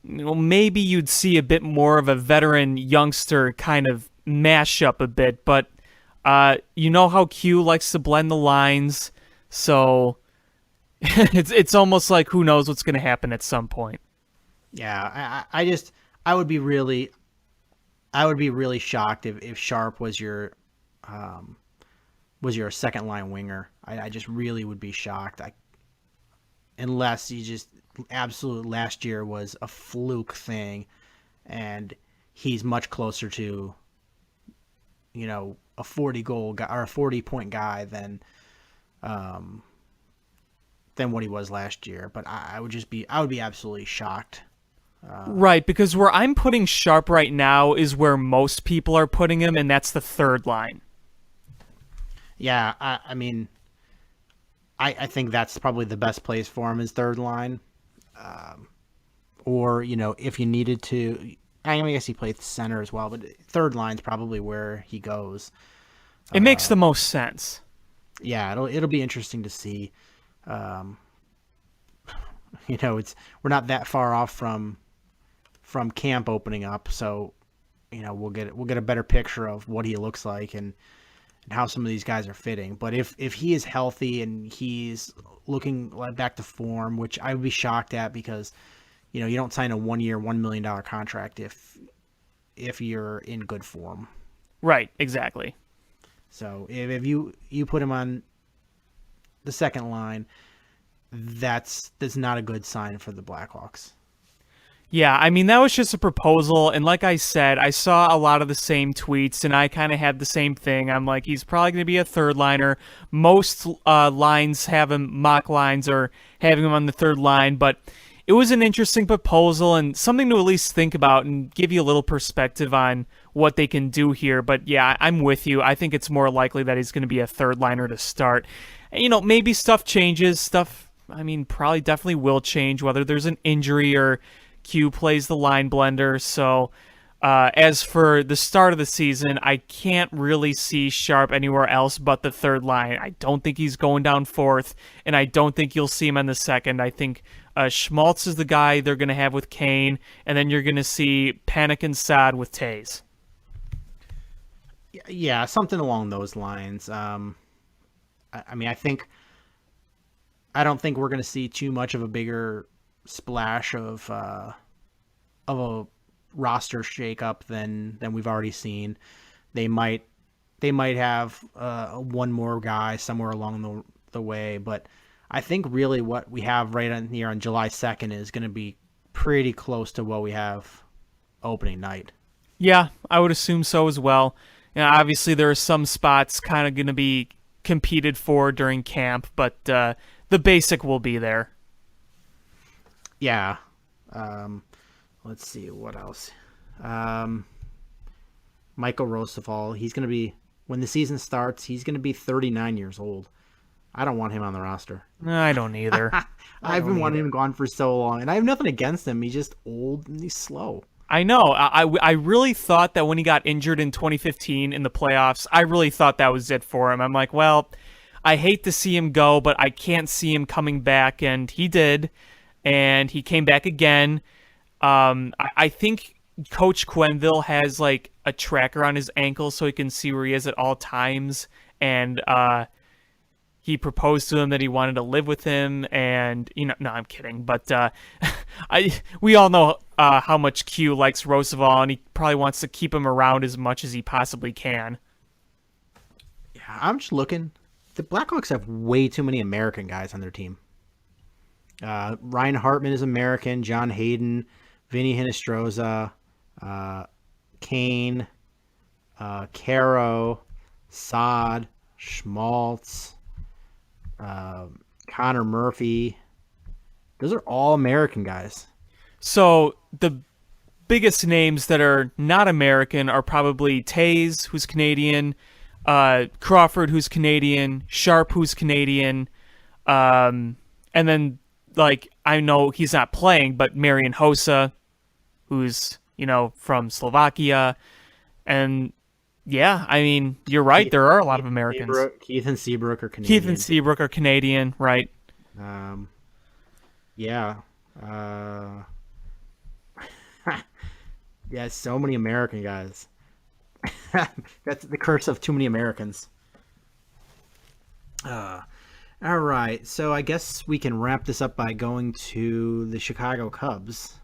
maybe you'd see a bit more of a veteran youngster kind of mash up a bit, but how Q likes to blend the lines, so it's almost like who knows what's going to happen at some point. Yeah, I would be really shocked if Sharp was your second line winger. I just really would be shocked. Unless you just absolute last year was a fluke thing, and he's much closer to a 40 goal guy or a 40-point guy than what he was last year. But I would be absolutely shocked. Right, because where I'm putting Sharp right now is where most people are putting him, and that's the third line. Yeah, I think that's probably the best place for him is third line. Or, if you needed to, I guess he plays center as well, but third line's probably where he goes. It makes the most sense. Yeah, it'll be interesting to see. We're not that far off from camp opening up, so we'll get a better picture of what he looks like and how some of these guys are fitting. But if he is healthy and he's looking back to form, which I would be shocked at, because you don't sign a 1 year, $1 million contract if you're in good form. Right, exactly. So if you put him on the second line, that's not a good sign for the Blackhawks. Yeah, I mean, that was just a proposal, and like I said, I saw a lot of the same tweets, and I kind of had the same thing. I'm like, he's probably going to be a third liner. Most lines have him, mock lines are having him on the third line, but it was an interesting proposal and something to at least think about and give you a little perspective on what they can do here. But yeah, I'm with you. I think it's more likely that he's going to be a third liner to start. And, maybe stuff changes. Probably definitely will change, whether there's an injury or Q plays the line blender. So as for the start of the season, I can't really see Sharp anywhere else but the third line. I don't think he's going down fourth, and I don't think you'll see him on the second. I think Schmaltz is the guy they're going to have with Kane, and then you're going to see Panik and Saad with Tays. Yeah, something along those lines. I don't think we're going to see too much of a bigger splash of a roster shakeup than we've already seen. They might have one more guy somewhere along the way, but I think really what we have right on here on July 2nd is going to be pretty close to what we have opening night. Yeah, I would assume so as well. Obviously there are some spots kind of going to be competed for during camp, but the basic will be there. Yeah. Let's see what else. Michal Rozsival, he's going to be, when the season starts, he's going to be 39 years old. I don't want him on the roster. I don't either. I've been wanting him gone for so long, and I have nothing against him. He's just old and he's slow. I know. I really thought that when he got injured in 2015 in the playoffs, I really thought that was it for him. I'm like, well, I hate to see him go, but I can't see him coming back, and he did, and he came back again. I think Coach Quenneville has like a tracker on his ankle so he can see where he is at all times, and he proposed to him that he wanted to live with him, and no, I'm kidding, but we all know how much Q likes Rozsival, and he probably wants to keep him around as much as he possibly can. Yeah, I'm just looking. The Blackhawks have way too many American guys on their team. Ryan Hartman is American, John Hayden, Vinny Hinostroza, Kane, Caro, Saad, Schmaltz, Connor Murphy. Those are all American guys. So the biggest names that are not American are probably Tays, who's Canadian, Crawford, who's Canadian, Sharp, who's Canadian, and then I know he's not playing, but Marian Hossa, who's from Slovakia, and yeah, I mean, you're right. There are a lot of Americans. Keith and Seabrook are Canadian. Right. Yeah. Yeah, so many American guys. That's the curse of too many Americans. All right, so I guess we can wrap this up by going to the Chicago Cubs.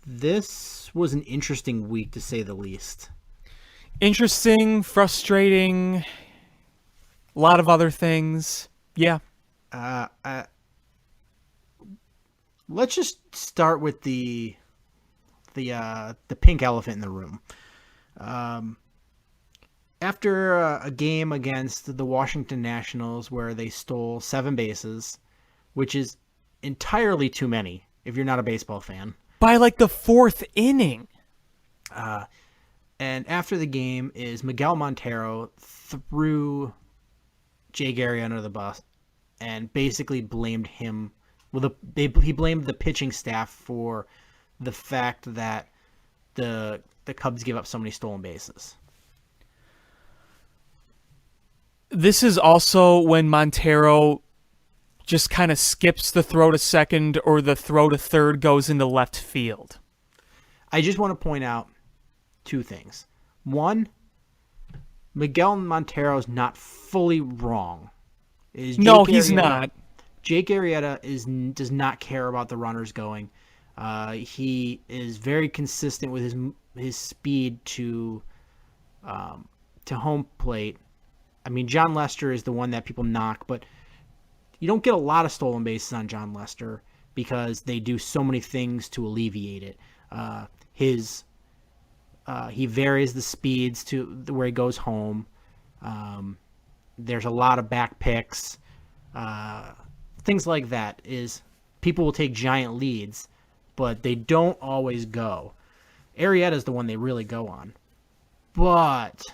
This was an interesting week, to say the least. Interesting, frustrating, a lot of other things. Yeah. Let's just start with the pink elephant in the room. After a game against the Washington Nationals where they stole 7 bases, which is entirely too many if you're not a baseball fan. By the 4th inning. And after the game is Miguel Montero threw Jay Gary under the bus and basically blamed him. Well, he blamed the pitching staff for the fact that the Cubs give up so many stolen bases. This is also when Montero just kind of skips the throw to second or the throw to third goes into left field. I just want to point out two things. One, Miguel Montero's not fully wrong. He's not. Jake Arrieta does not care about the runners going. He is very consistent with his speed to home plate. I mean, John Lester is the one that people knock, but you don't get a lot of stolen bases on John Lester because they do so many things to alleviate it. He varies the speeds to where he goes home. There's a lot of back picks. Things like that is people will take giant leads, but they don't always go. Arrieta is the one they really go on. But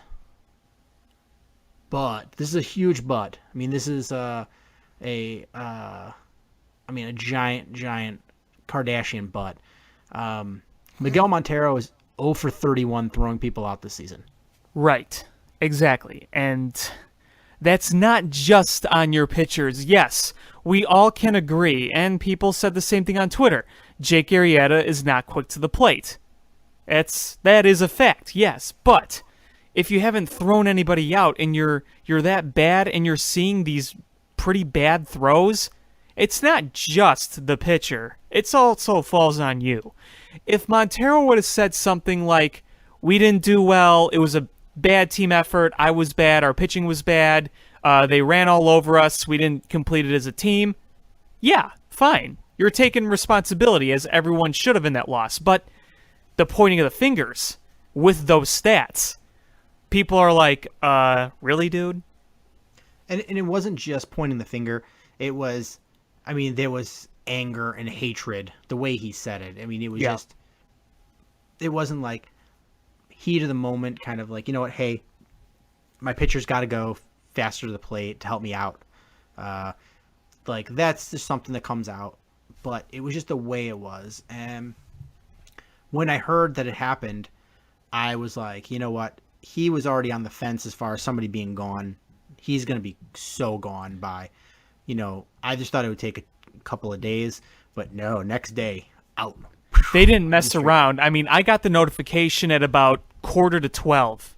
this is a huge but. I mean, this is a giant Kardashian butt. Miguel Montero is 0 for 31 throwing people out this season. Right. Exactly. And that's not just on your pitchers. Yes, we all can agree, and people said the same thing on Twitter. Jake Arrieta is not quick to the plate. That is a fact, yes. But if you haven't thrown anybody out and you're that bad and you're seeing these pretty bad throws, it's not just the pitcher. It also falls on you. If Montero would have said something like, we didn't do well, it was a bad team effort, I was bad, our pitching was bad, they ran all over us, we didn't complete it as a team, yeah, fine. You're taking responsibility, as everyone should have in that loss. But the pointing of the fingers with those stats, people are like, really, dude? And it wasn't just pointing the finger. It was, I mean, there was anger and hatred, the way he said it. I mean, it was just, it wasn't like heat of the moment, kind of like, you know what, hey, my pitcher's got to go faster to the plate to help me out. Like, that's just something that comes out. But it was just the way it was. And when I heard that it happened, I was like, you know what? He was already on the fence as far as somebody being gone. He's going to be so gone by, I just thought it would take a couple of days. But no, next day, out. They didn't mess around. I mean, I got the notification at about 11:45.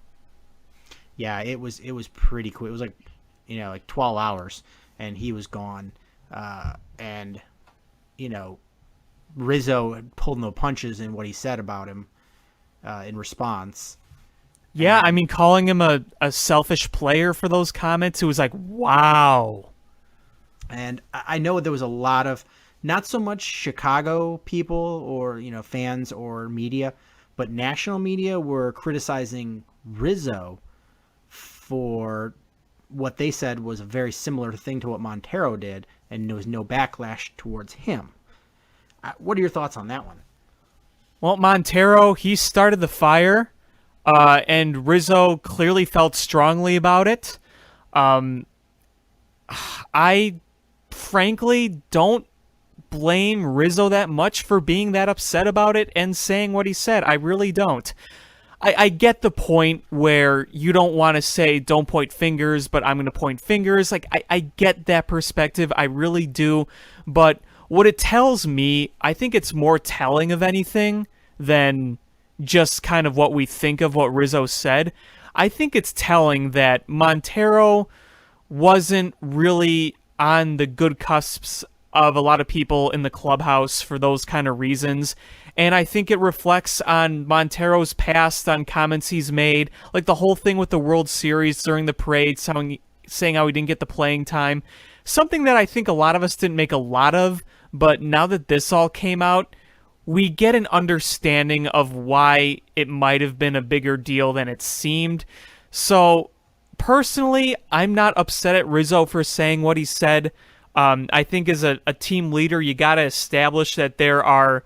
Yeah, it was pretty quick. It was like 12 hours, and he was gone. And Rizzo had pulled no punches in what he said about him in response. Yeah, I mean, calling him a selfish player for those comments, it was like, wow. And I know there was a lot of, not so much Chicago people or, fans or media, but national media were criticizing Rizzo for what they said was a very similar thing to what Montero did, and there was no backlash towards him. What are your thoughts on that one? Well, Montero, he started the fire, and Rizzo clearly felt strongly about it. I frankly don't blame Rizzo that much for being that upset about it and saying what he said. I really don't. I get the point where you don't want to say don't point fingers, but I'm going to point fingers. Like, I get that perspective. I really do. But what it tells me, I think it's more telling of anything than just kind of what we think of what Rizzo said. I think it's telling that Montero wasn't really on the good cusps of a lot of people in the clubhouse for those kind of reasons. And I think it reflects on Montero's past, on comments he's made, like the whole thing with the World Series during the parade, saying how he didn't get the playing time. Something that I think a lot of us didn't make a lot of, but now that this all came out, we get an understanding of why it might have been a bigger deal than it seemed. So, personally, I'm not upset at Rizzo for saying what he said. I think as a team leader, you got to establish that there are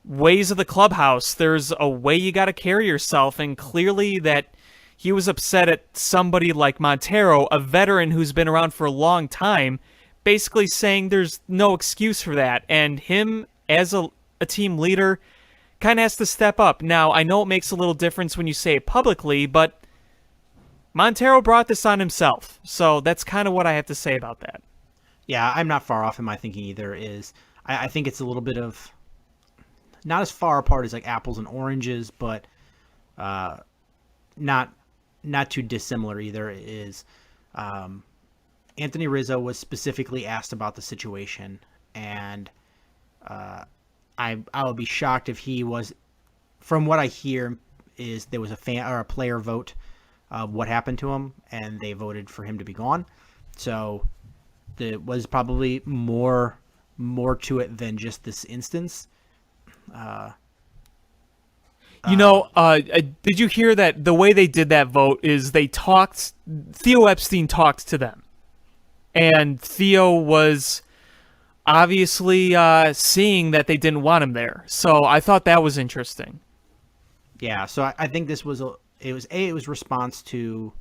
ways of the clubhouse. There's a way you got to carry yourself, and clearly that he was upset at somebody like Montero, a veteran who's been around for a long time, basically saying there's no excuse for that. And him as a team leader kind of has to step up. Now, I know it makes a little difference when you say it publicly, but Montero brought this on himself. So that's kind of what I have to say about that. Yeah, I'm not far off in my thinking either. I think it's a little bit of not as far apart as like apples and oranges, but not too dissimilar either. Anthony Rizzo was specifically asked about the situation, and I would be shocked if he was. From what I hear, is there was a fan or a player vote of what happened to him, and they voted for him to be gone. So there was probably more to it than just this instance. Did you hear that the way they did that vote is Theo Epstein talked to them. And Theo was obviously seeing that they didn't want him there. So I thought that was interesting. Yeah, so I think this was it was response to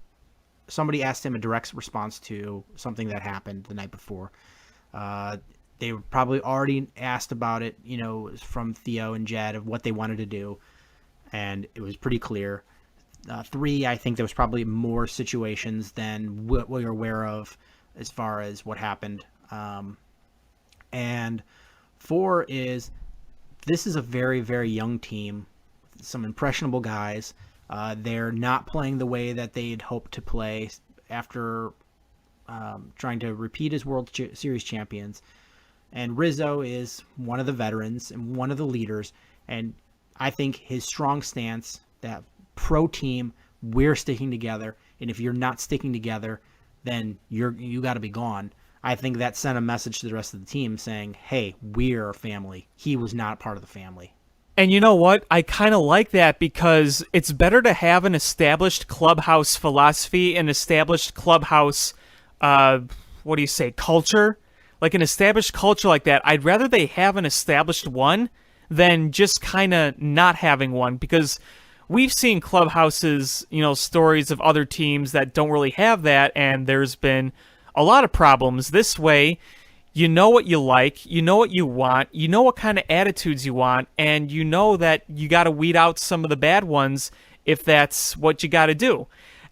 somebody asked him a direct response to something that happened the night before. They were probably already asked about it, from Theo and Jed of what they wanted to do, and it was pretty clear. 3, I think there was probably more situations than what we're aware of as far as what happened. And 4 is this is a very, very young team, some impressionable guys. They're not playing the way that they'd hoped to play after trying to repeat as World Series champions. And Rizzo is one of the veterans and one of the leaders. And I think his strong stance, that pro team, we're sticking together. And if you're not sticking together, then you got to be gone. I think that sent a message to the rest of the team saying, hey, we're a family. He was not part of the family. And you know what? I kind of like that because it's better to have an established clubhouse philosophy, an established clubhouse, culture. Like an established culture like that. I'd rather they have an established one than just kind of not having one, because we've seen clubhouses, stories of other teams that don't really have that, and there's been a lot of problems. This way, you know what you like, you know what you want, you know what kind of attitudes you want, and you know that you got to weed out some of the bad ones if that's what you got to do.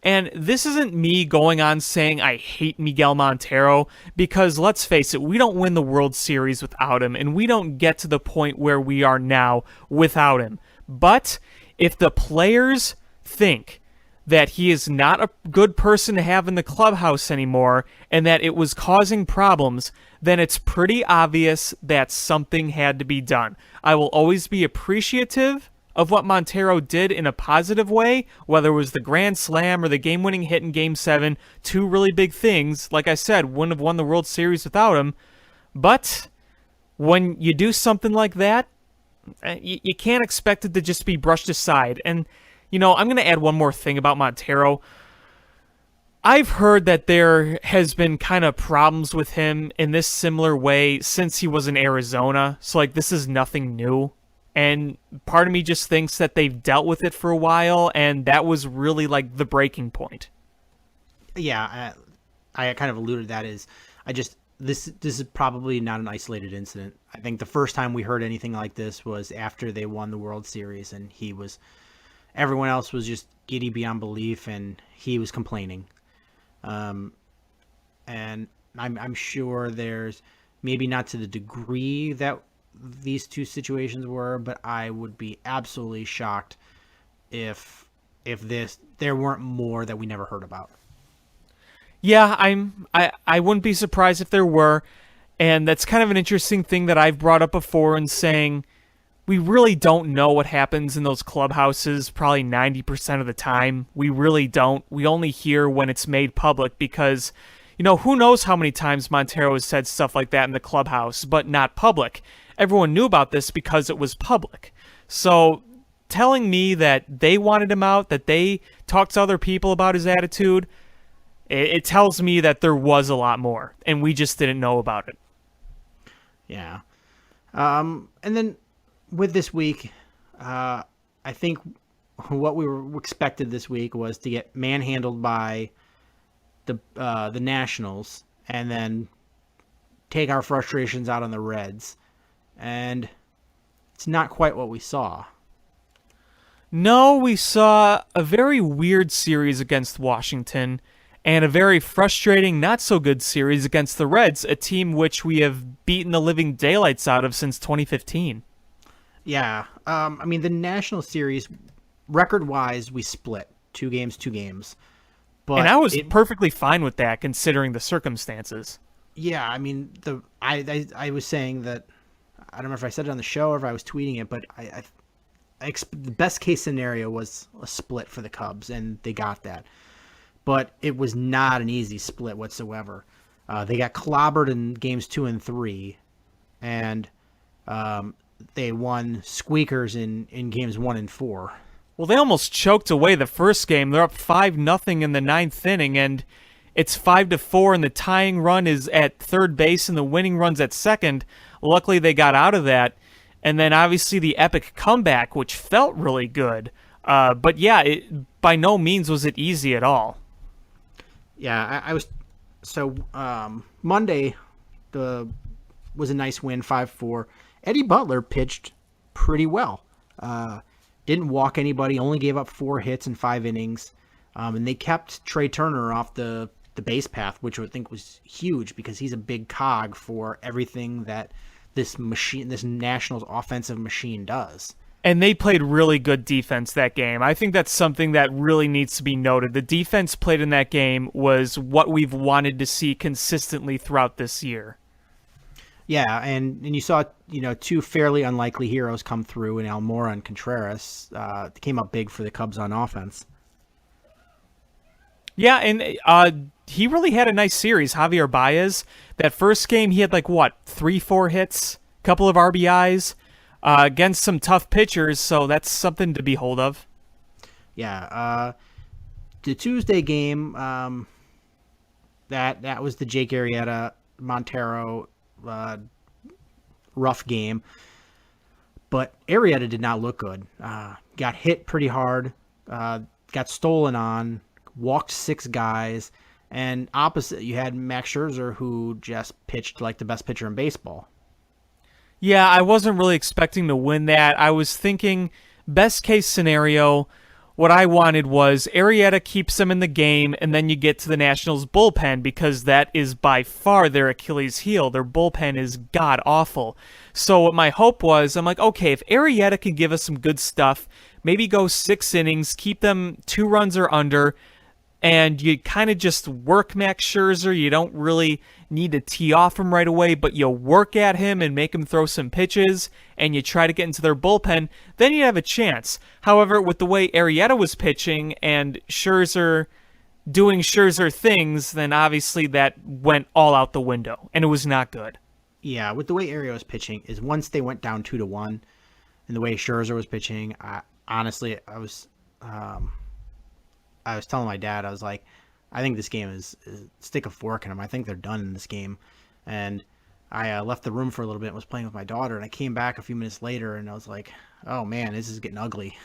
And this isn't me going on saying I hate Miguel Montero, because let's face it, we don't win the World Series without him, and we don't get to the point where we are now without him. But if the players think that he is not a good person to have in the clubhouse anymore and that it was causing problems, then it's pretty obvious that something had to be done. I will always be appreciative of what Montero did in a positive way, whether it was the grand slam or the game-winning hit in Game 7, 2 really big things. Like I said, wouldn't have won the World Series without him. But when you do something like that, you can't expect it to just be brushed aside. And, I'm going to add one more thing about Montero. I've heard that there has been kind of problems with him in this similar way since he was in Arizona. So, this is nothing new. And part of me just thinks that they've dealt with it for a while, and that was really the breaking point. Yeah, I kind of alluded to that this is probably not an isolated incident. I think the first time we heard anything like this was after they won the World Series, and everyone else was just giddy beyond belief, and he was complaining. And I'm sure there's maybe not to the degree that these two situations were, but I would be absolutely shocked if there weren't more that we never heard about. Yeah, I wouldn't be surprised if there were, and that's kind of an interesting thing that I've brought up before in saying we really don't know what happens in those clubhouses probably 90% of the time. We really don't. We only hear when it's made public because, who knows how many times Montero has said stuff like that in the clubhouse, but not public. Everyone knew about this because it was public. So telling me that they wanted him out, that they talked to other people about his attitude, it tells me that there was a lot more, and we just didn't know about it. Yeah. And then with this week, I think what we were expected this week was to get manhandled by the Nationals and then take our frustrations out on the Reds. And it's not quite what we saw. No, we saw a very weird series against Washington and a very frustrating, not so good series against the Reds, a team which we have beaten the living daylights out of since 2015. Yeah. I mean, the National Series, record-wise, we split 2 games. But and I was perfectly fine with that considering the circumstances. Yeah, I mean, I was saying that, I don't know if I said it on the show or if I was tweeting it, but the best case scenario was a split for the Cubs, and they got that. But it was not an easy split whatsoever. They got clobbered in games 2 and 3, and they won squeakers in games 1 and 4. Well, they almost choked away the first game. They're up 5-0 in the 9th inning, and it's 5-4, and the tying run is at third base, and the winning run's at second. Luckily, they got out of that. And then, obviously, the epic comeback, which felt really good. But, yeah, by no means was it easy at all. Yeah, I was... So, Monday was a nice win, 5-4. Eddie Butler pitched pretty well. Didn't walk anybody, only gave up 4 hits in 5 innings. And they kept Trey Turner off the base path, which I think was huge because he's a big cog for everything that this Nationals offensive machine does. And they played really good defense that game. I think that's something that really needs to be noted. The defense played in that game was what we've wanted to see consistently throughout this year. Yeah, and you saw 2 fairly unlikely heroes come through in Almora and Contreras. They came up big for the Cubs on offense. Yeah, and he really had a nice series. Javier Baez, that first game, he had 3-4 hits, couple of RBIs against some tough pitchers, so that's something to behold of. Yeah, the Tuesday game, that was the Jake Arrieta, Montero rough game, but Arrieta did not look good. Got hit pretty hard, got stolen on, walked 6 guys, and opposite you had Max Scherzer, who just pitched like the best pitcher in baseball. Yeah, I wasn't really expecting to win that. I was thinking best case scenario, what I wanted was Arrieta keeps them in the game, and then you get to the Nationals bullpen because that is by far their Achilles heel. Their bullpen is god-awful. So what my hope was, I'm like, okay, if Arrieta can give us some good stuff, maybe go 6 innings, keep them 2 runs or under, and you kind of just work Max Scherzer. You don't really need to tee off him right away, but you work at him and make him throw some pitches, and you try to get into their bullpen, then you have a chance. However, with the way Arrieta was pitching and Scherzer doing Scherzer things, then obviously that went all out the window, and it was not good. Yeah, with the way Arrieta was pitching, is once they went down 2-1, and the way Scherzer was pitching, honestly, I was telling my dad, I was like, I think this game is stick a fork in them. I think they're done in this game. And I left the room for a little bit and was playing with my daughter, and I came back a few minutes later, and I was like, oh, man, this is getting ugly.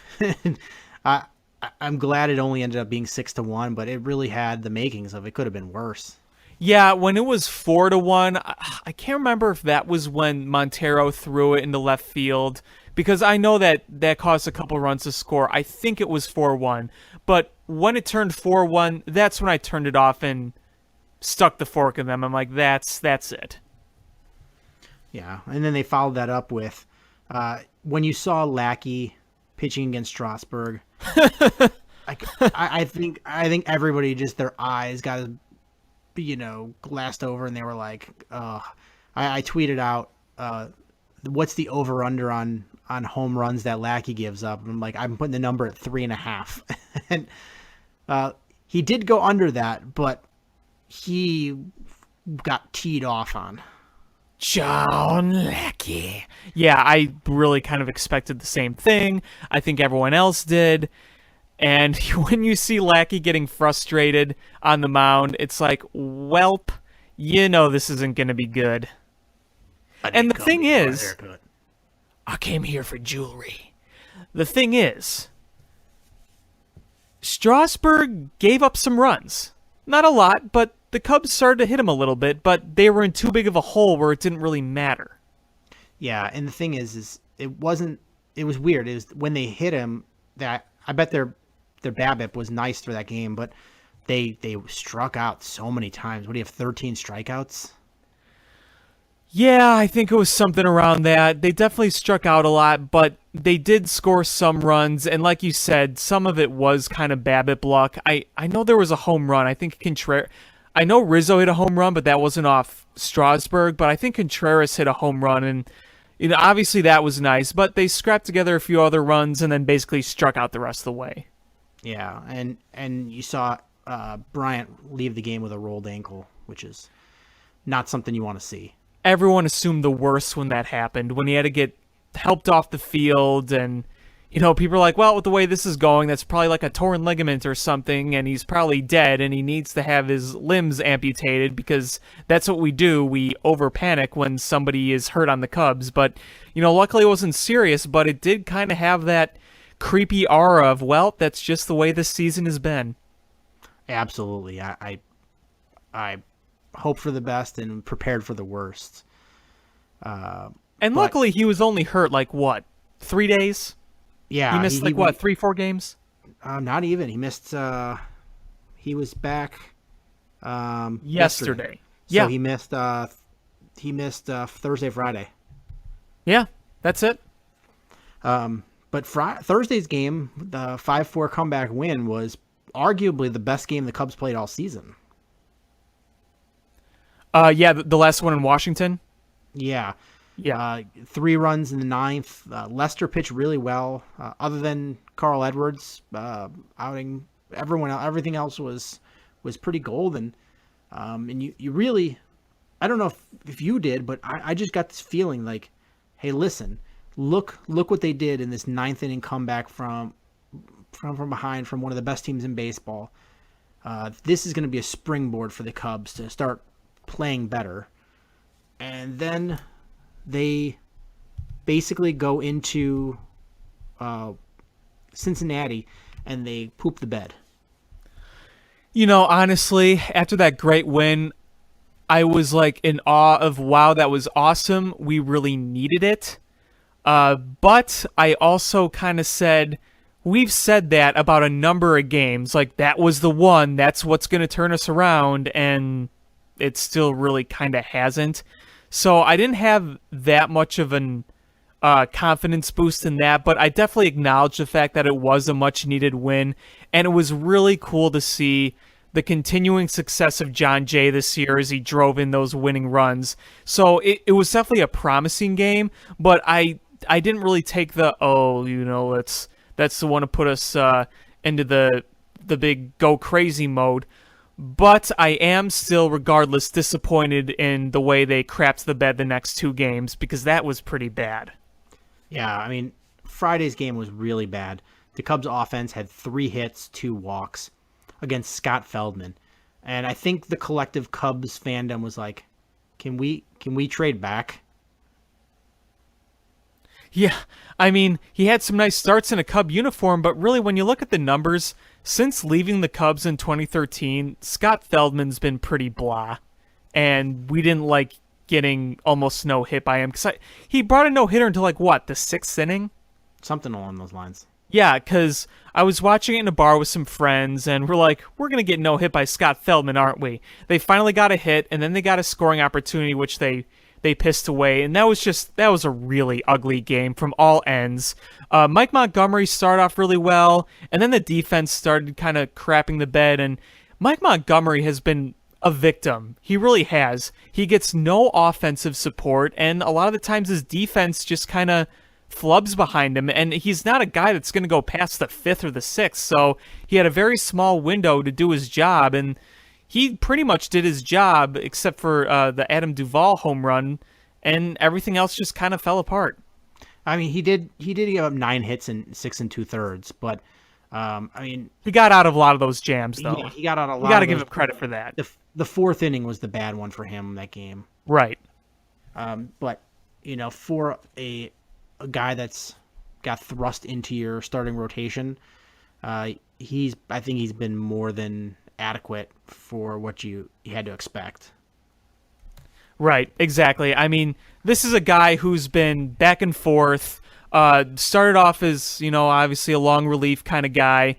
I'm glad it only ended up being 6-1, but it really had the makings of it could have been worse. Yeah, when it was 4-1, I can't remember if that was when Montero threw it into left field, because I know that caused a couple runs to score. I think it was 4-1, but when it turned 4-1, that's when I turned it off and stuck the fork in them. I'm like, that's it. Yeah, and then they followed that up with when you saw Lackey pitching against Strasburg. I think everybody just their eyes got glassed over, and they were like, I tweeted out, what's the over under on home runs that Lackey gives up? And I'm like, I'm putting the number at 3.5. And he did go under that, but he got teed off on. John Lackey. Yeah, I really kind of expected the same thing. I think everyone else did. And when you see Lackey getting frustrated on the mound, it's like, welp, this isn't going to be good. And the thing is, I came here for jewelry. The thing is, Strasburg gave up some runs. Not a lot, but the Cubs started to hit him a little bit, but they were in too big of a hole where it didn't really matter. Yeah, and the thing is it wasn't. It was weird. It was when they hit him that I bet their BABIP was nice for that game, but they struck out so many times. What do you have? 13 strikeouts. Yeah, I think it was something around that. They definitely struck out a lot, but they did score some runs, and like you said, some of it was kind of BABIP luck. I know there was a home run. I think I know Rizzo hit a home run, but that wasn't off Strasburg, but I think Contreras hit a home run, and obviously that was nice, but they scrapped together a few other runs and then basically struck out the rest of the way. Yeah, and you saw Bryant leave the game with a rolled ankle, which is not something you want to see. Everyone assumed the worst when that happened, when he had to get helped off the field, and people are like, well, with the way this is going, that's probably like a torn ligament or something, and he's probably dead, and he needs to have his limbs amputated, because that's what we do. We over-panic when somebody is hurt on the Cubs, but, luckily it wasn't serious, but it did kind of have that creepy aura of, well, that's just the way this season has been. Absolutely. I hope for the best and prepared for the worst. Luckily, he was only hurt, 3 days? Yeah. He missed, 3-4 games? Not even. He missed, he was back yesterday. So he missed Thursday, Friday. Yeah, that's it. But Thursday's game, the 5-4 comeback win, was arguably the best game the Cubs played all season. The last one in Washington. Yeah. 3 runs in the 9th. Lester pitched really well. Other than Carl Edwards outing, everything else was pretty golden. And you really, I don't know if you did, but I just got this feeling like, hey, listen, look what they did in this 9th inning comeback from behind from one of the best teams in baseball. This is going to be a springboard for the Cubs to start playing better. And then they basically go into Cincinnati and they poop the bed. Honestly, after that great win, I was in awe of, wow, that was awesome. We really needed it. But I also kind of said, we've said that about a number of games. That was the one. That's what's going to turn us around. And it still really kind of hasn't. So I didn't have that much of an confidence boost in that, but I definitely acknowledge the fact that it was a much-needed win, and it was really cool to see the continuing success of John Jay this year as he drove in those winning runs. So it was definitely a promising game, but I didn't really take the, that's the one to put us into the big go crazy mode. But I am still, regardless, disappointed in the way they crapped the bed the next 2 games, because that was pretty bad. Yeah, I mean, Friday's game was really bad. The Cubs offense had 3 hits, 2 walks against Scott Feldman. And I think the collective Cubs fandom was like, can we trade back? Yeah, I mean, he had some nice starts in a Cub uniform, but really when you look at the numbers, since leaving the Cubs in 2013, Scott Feldman's been pretty blah, and we didn't like getting almost no hit by him, because he brought a no-hitter until the 6th inning? Something along those lines. Yeah, because I was watching it in a bar with some friends, and we're like, we're going to get no hit by Scott Feldman, aren't we? They finally got a hit, and then they got a scoring opportunity, which they pissed away, and that was a really ugly game from all ends. Mike Montgomery started off really well, and then the defense started kind of crapping the bed, and Mike Montgomery has been a victim. He really has. He gets no offensive support, and a lot of the times his defense just kind of flubs behind him, and he's not a guy that's going to go past the 5th or the 6th, so he had a very small window to do his job, and he pretty much did his job, except for the Adam Duvall home run, and everything else just kind of fell apart. I mean, he did give up 9 hits in 6 2/3, but he got out of a lot of those jams, though. Yeah, he got out a lot. You got to give him credit for that. The 4th inning was the bad one for him that game. Right. But for a guy that's got thrust into your starting rotation, I think he's been more than adequate for what you had to expect. Right, exactly. I mean, this is a guy who's been back and forth Started off as, obviously a long relief kind of guy.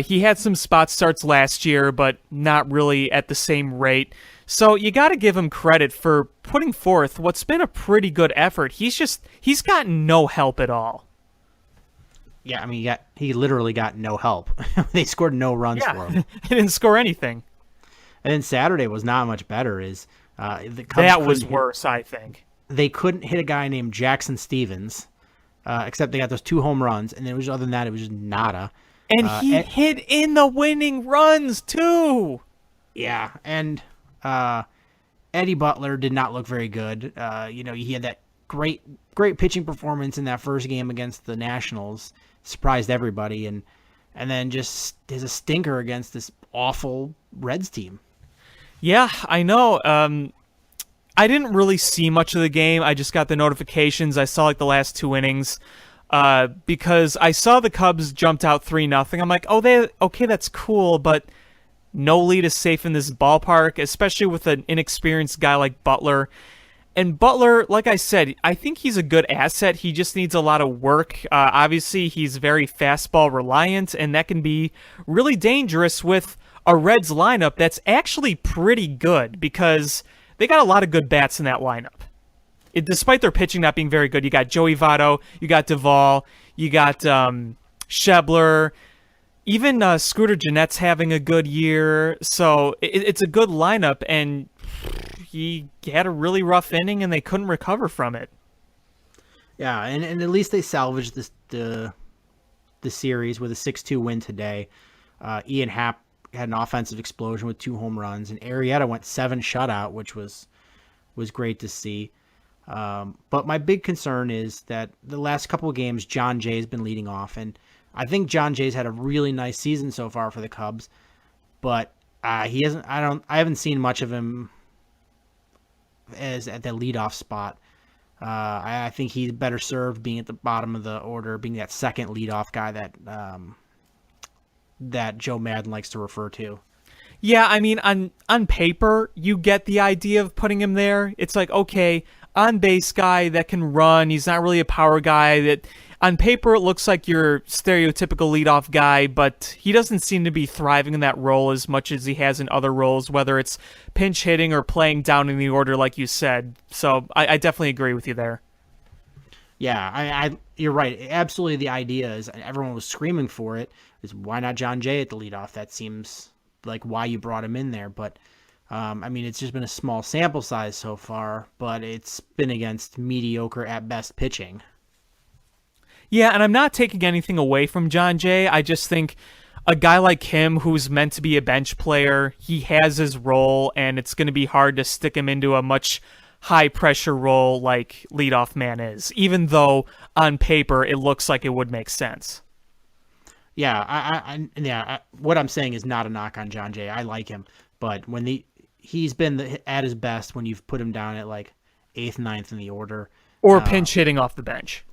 He had some spot starts last year, but not really at the same rate. So you got to give him credit for putting forth what's been a pretty good effort. He's gotten no help at all. Yeah, I mean, he literally got no help. They scored no runs for him. He didn't score anything. And then Saturday was not much better. The Cubs that was worse, I think. They couldn't hit a guy named Jackson Stevens, except they got those 2 home runs, and then other than that, it was just nada. And he hit in the winning runs too. Yeah, and Eddie Butler did not look very good. He had that great pitching performance in that first game against the Nationals, surprised everybody, and then just is a stinker against this awful Reds team. Yeah, I know. I didn't really see much of the game. I just got the notifications. I saw the last 2 innings because I saw the Cubs jumped out 3-0. I'm like, okay, that's cool, but no lead is safe in this ballpark, especially with an inexperienced guy like Butler. And Butler, like I said, I think he's a good asset. He just needs a lot of work. Obviously, he's very fastball reliant, and that can be really dangerous with a Reds lineup that's actually pretty good because they got a lot of good bats in that lineup. Despite their pitching not being very good, you got Joey Votto, you got Duvall, you got Schebler, even Scooter Jeanette's having a good year. So it's a good lineup, and he had a really rough inning, and they couldn't recover from it. Yeah, and at least they salvaged the series with a 6-2 win today. Ian Happ had an offensive explosion with 2 home runs, and Arrieta went 7 shutout, which was great to see. But my big concern is that the last couple of games, John Jay's been leading off, and I think John Jay's had a really nice season so far for the Cubs, but he hasn't. I haven't seen much of him as at that leadoff spot. I think he's better served being at the bottom of the order, being that second leadoff guy that Joe Madden likes to refer to. Yeah, I mean, on paper, you get the idea of putting him there. It's like, okay, on-base guy that can run. He's not really a power guy. That on paper, it looks like your stereotypical leadoff guy, but he doesn't seem to be thriving in that role as much as he has in other roles, whether it's pinch hitting or playing down in the order, like you said. So I definitely agree with you there. Yeah, you're right. Absolutely, the idea is, and everyone was screaming for it, is why not John Jay at the leadoff? That seems like why you brought him in there. But, I mean, it's just been a small sample size so far, but it's been against mediocre at best pitching. Yeah, and I'm not taking anything away from John Jay. I just think a guy like him who's meant to be a bench player, he has his role, and it's going to be hard to stick him into a much high-pressure role like leadoff man is, even though on paper it looks like it would make sense. Yeah, what I'm saying is not a knock on John Jay. I like him, but when he's been at his best when you've put him down at like 8th, 9th in the order. Or pinch hitting off the bench.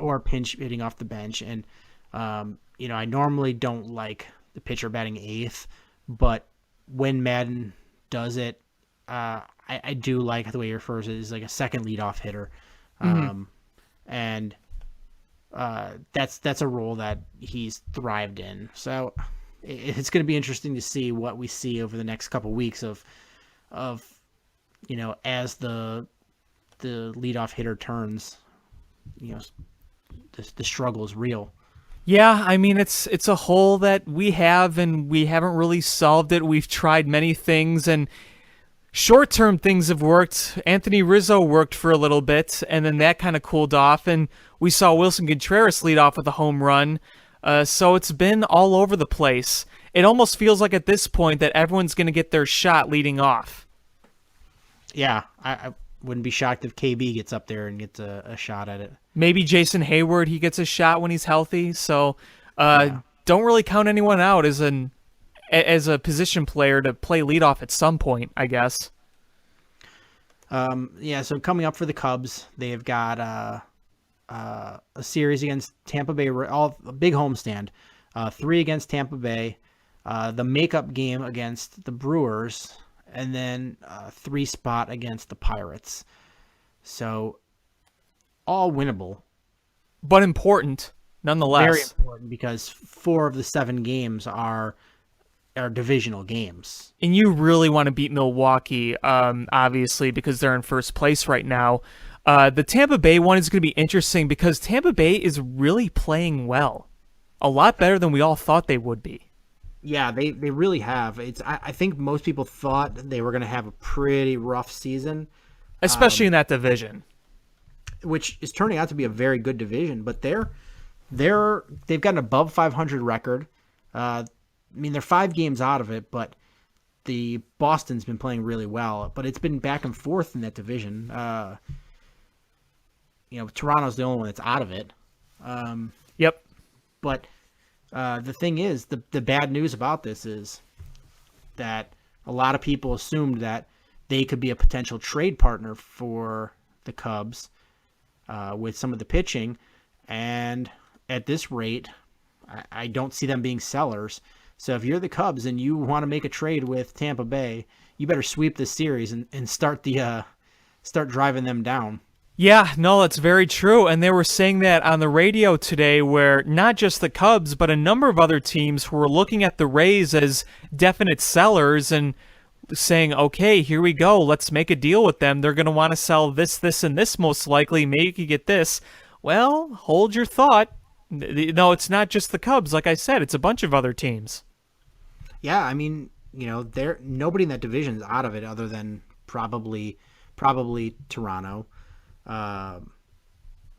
And, I normally don't like the pitcher batting 8th, but when Madden does it, I do like the way he refers to it as like a second leadoff hitter. And that's a role that he's thrived in. So it's going to be interesting to see what we see over the next couple weeks of as the leadoff hitter turns, the struggle is real. Yeah, I mean, it's a hole that we have, and we haven't really solved it. We've tried many things, and short-term things have worked. Anthony Rizzo worked for a little bit, and then that kind of cooled off, and we saw Wilson Contreras lead off with a home run. So it's been all over the place. It almost feels like at this point that everyone's going to get their shot leading off. Yeah, I wouldn't be shocked if KB gets up there and gets a shot at it. Maybe Jason Hayward, he gets a shot when he's healthy. So don't really count anyone out as a position player to play leadoff at some point, I guess. So coming up for the Cubs, they've got a series against Tampa Bay, a big homestand, 3 against Tampa Bay, the makeup game against the Brewers, and then 3 spot against the Pirates. So all winnable. but important nonetheless. Very important because 4 of the 7 games are divisional games. And you really want to beat Milwaukee, obviously, because they're in first place right now. The Tampa Bay one is going to be interesting because Tampa Bay is really playing well. A lot better than we all thought they would be. Yeah, they really have. I think most people thought they were going to have a pretty rough season. Especially in that division. Which is turning out to be a very good division, but they've got an above 500 record. They're 5 games out of it, but the Boston's been playing really well, but it's been back and forth in that division. Toronto's the only one that's out of it. Yep. But the thing is, the bad news about this is that a lot of people assumed that they could be a potential trade partner for the Cubs with some of the pitching, and at this rate, I don't see them being sellers. So if you're the Cubs and you want to make a trade with Tampa Bay, you better sweep this series and start driving them down. Yeah, no, that's very true. And they were saying that on the radio today, where not just the Cubs, but a number of other teams were looking at the Rays as definite sellers and saying, okay, here we go. Let's make a deal with them. They're going to want to sell this, this, and this most likely. Maybe you could get this. Well, hold your thought. No, it's not just the Cubs. Like I said, it's a bunch of other teams. Yeah, nobody in that division is out of it other than probably Toronto. If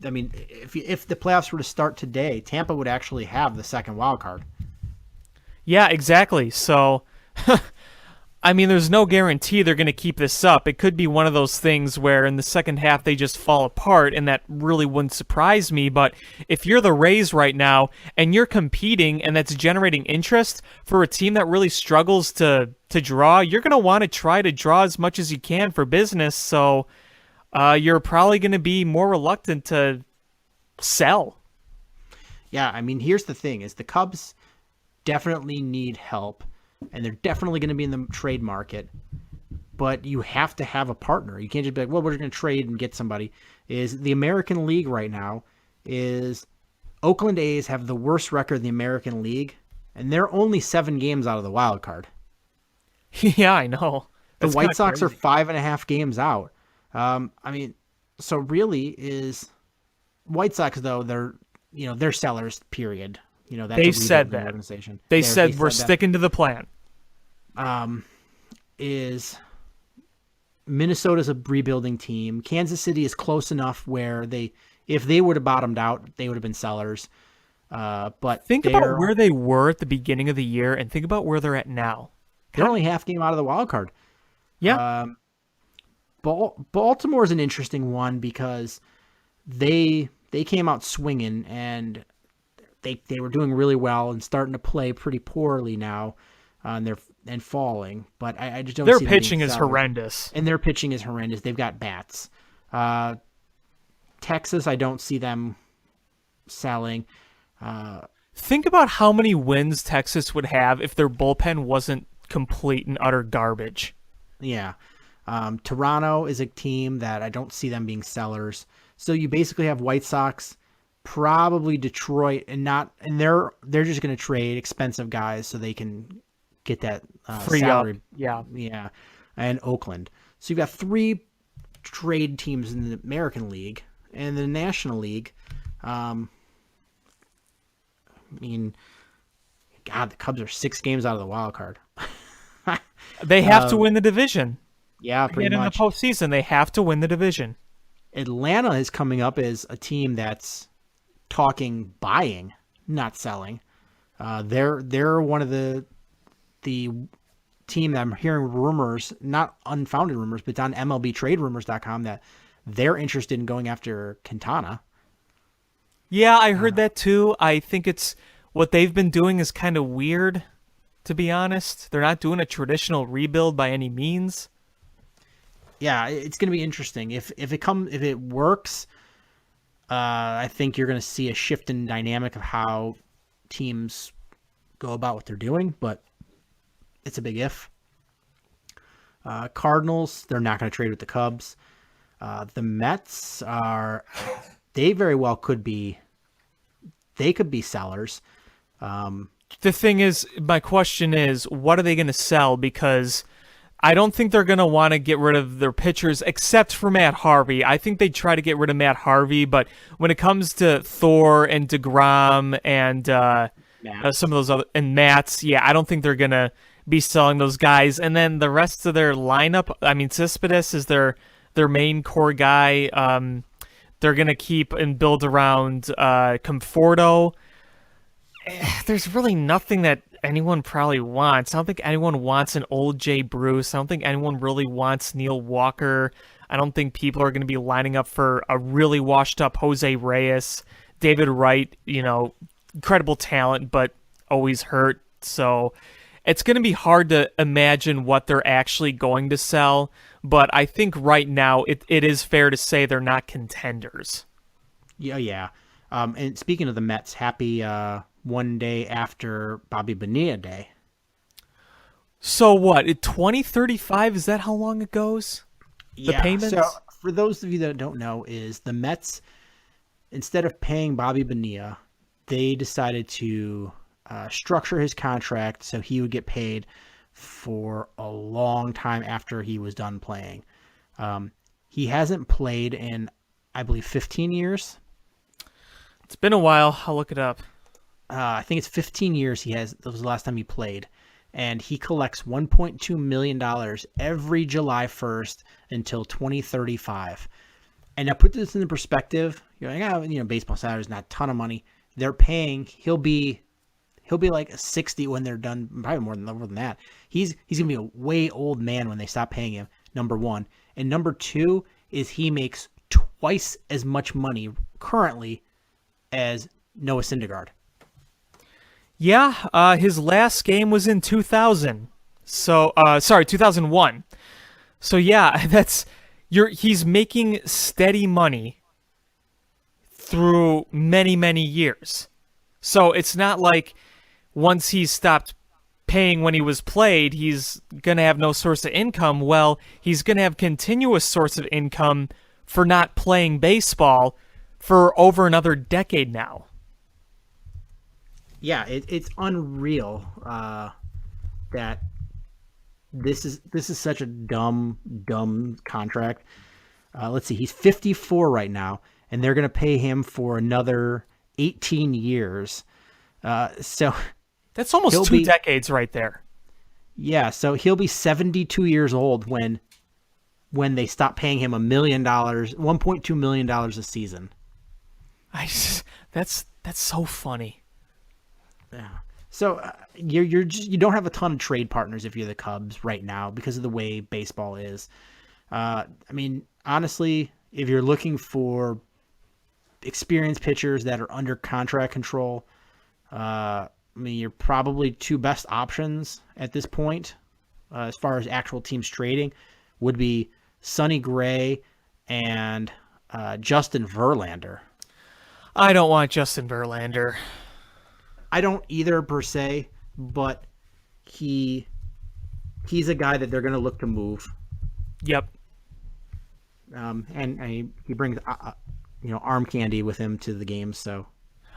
the playoffs were to start today, Tampa would actually have the second wild card. Yeah, exactly. So, there's no guarantee they're going to keep this up. It could be one of those things where in the second half they just fall apart, and that really wouldn't surprise me. But if you're the Rays right now and you're competing and that's generating interest for a team that really struggles to draw, you're going to want to try to draw as much as you can for business. So you're probably going to be more reluctant to sell. Yeah, here's the thing, is the Cubs definitely need help, and they're definitely going to be in the trade market, but you have to have a partner. You can't just be like, well, we're going to trade and get somebody. Is the American League right now is Oakland A's have the worst record in the American League, and they're only 7 games out of the wild card. Yeah, I know. The White Sox are 5.5 games out. So really is White Sox, though, they're sellers, period. That's they said that. Organization. They said we're sticking to the plan. Is Minnesota's a rebuilding team. Kansas City is close enough where if they would have bottomed out, they would have been sellers. But think about where they were at the beginning of the year and think about where they're at now. They're only half game out of the wild card. Yeah. Baltimore is an interesting one because they came out swinging and they were doing really well and starting to play pretty poorly now, and falling. But I just don't. Their see pitching them is sellers. horrendous, and their pitching is horrendous. They've got bats. Texas, I don't see them selling. Think about how many wins Texas would have if their bullpen wasn't complete and utter garbage. Yeah. Toronto is a team that I don't see them being sellers. So you basically have White Sox, probably Detroit, and they're just going to trade expensive guys so they can get that free salary. Up. Yeah. Yeah. And Oakland. So you've got 3 trade teams in the American League and the National League. God, the Cubs are 6 games out of the wild card. They have to win the division. Yeah, pretty much. In the postseason, they have to win the division. Atlanta is coming up as a team that's talking buying, not selling. They're one of the team that I'm hearing rumors, not unfounded rumors, but it's on MLBTradeRumors.com that they're interested in going after Quintana. Yeah, I heard that too. I think it's what they've been doing is kind of weird, to be honest. They're not doing a traditional rebuild by any means. Yeah, it's going to be interesting. If it works, I think you're going to see a shift in dynamic of how teams go about what they're doing, but it's a big if. Cardinals, they're not going to trade with the Cubs. The Mets they very well could be they could be sellers. The thing is, my question is, what are they going to sell? Because I don't think they're going to want to get rid of their pitchers except for Matt Harvey. I think they'd try to get rid of Matt Harvey, but when it comes to Thor and DeGrom and some of those other, and Mats, yeah, I don't think they're going to be selling those guys. And then the rest of their lineup, I mean, Cespedes is their main core guy. They're going to keep and build around Conforto. There's really nothing that anyone probably wants. I don't think anyone wants an old Jay Bruce. I don't think anyone really wants Neil Walker. I don't think people are going to be lining up for a really washed up Jose Reyes. David Wright, incredible talent, but always hurt. So it's going to be hard to imagine what they're actually going to sell. But I think right now it is fair to say they're not contenders. Yeah. And speaking of the Mets, happy one day after Bobby Bonilla Day. So what? 2035? Is that how long it goes? The payments? So for those of you that don't know, is the Mets, instead of paying Bobby Bonilla, they decided to structure his contract so he would get paid for a long time after he was done playing. He hasn't played in, I believe, 15 years. It's been a while. I'll look it up. I think it's 15 years that was the last time he played. And he collects $1.2 million every July 1st until 2035. And now put this into perspective. You're like, baseball salary is not a ton of money. They're paying, he'll be like 60 when they're done, probably more than that. He's going to be a way old man when they stop paying him, number one. And number two is he makes twice as much money currently as Noah Syndergaard. Yeah, his last game was in 2000. So, 2001. So yeah, he's making steady money through many, many years. So it's not like once he stopped paying when he was played, he's going to have no source of income. Well, he's going to have continuous source of income for not playing baseball for over another decade now. Yeah, it's unreal that this is such a dumb contract. Let's see, he's 54 right now, and they're going to pay him for another 18 years. So that's almost 2 decades right there. Yeah, so he'll be 72 years old when they stop paying him $1 million, $1.2 million a season. That's so funny. Yeah. So you don't have a ton of trade partners if you're the Cubs right now because of the way baseball is. I mean, honestly, if you're looking for experienced pitchers that are under contract control, your probably two best options at this point, as far as actual teams trading, would be Sonny Gray and Justin Verlander. I don't want Justin Verlander. I don't either per se, but he's a guy that they're going to look to move. Yep. And he brings arm candy with him to the game. So,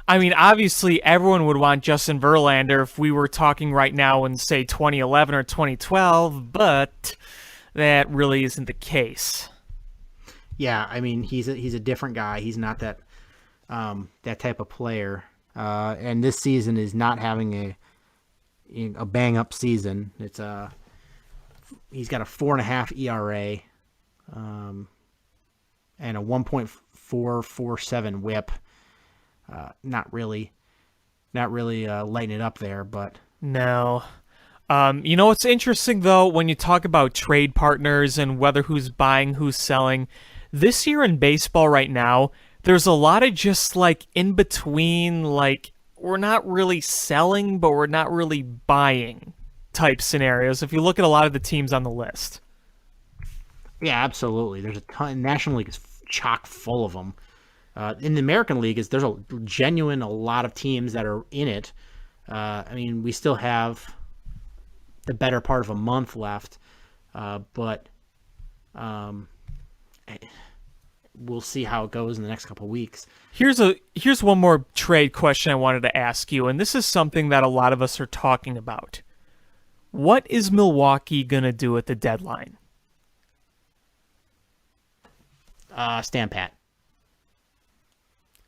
I mean, obviously everyone would want Justin Verlander if we were talking right now in say 2011 or 2012, but that really isn't the case. Yeah, I mean he's a different guy. He's not that type of player. And this season is not having a bang up season. It's he's got a 4.5 ERA, and a 1.447 WHIP. Not really lighting it up there, but no. What's interesting though when you talk about trade partners and whether who's buying, who's selling, this year in baseball right now, there's a lot of just like in between, like we're not really selling, but we're not really buying type scenarios. If you look at a lot of the teams on the list. Yeah, absolutely. There's a ton. National League is chock full of them. In the American League, there's a lot of teams that are in it. We still have the better part of a month left, but we'll see how it goes in the next couple of weeks. Here's one more trade question I wanted to ask you, and this is something that a lot of us are talking about. What is Milwaukee gonna do at the deadline? Stand pat.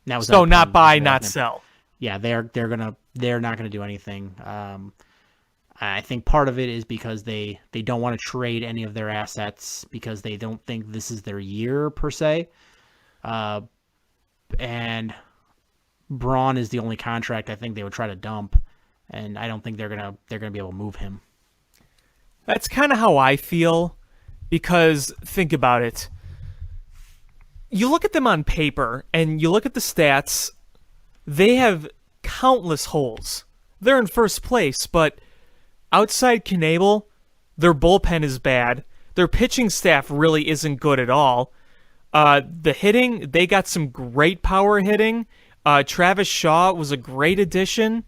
That was So our not plan. buy, not sell. Yeah, they're not gonna do anything. I think part of it is because they don't want to trade any of their assets because they don't think this is their year per se. And Braun is the only contract I think they would try to dump, and I don't think they're gonna be able to move him. That's kind of how I feel, because think about it. You look at them on paper and you look at the stats, they have countless holes. They're in first place, but outside Knebel, their bullpen is bad. Their pitching staff really isn't good at all. The hitting, they got some great power hitting. Travis Shaw was a great addition,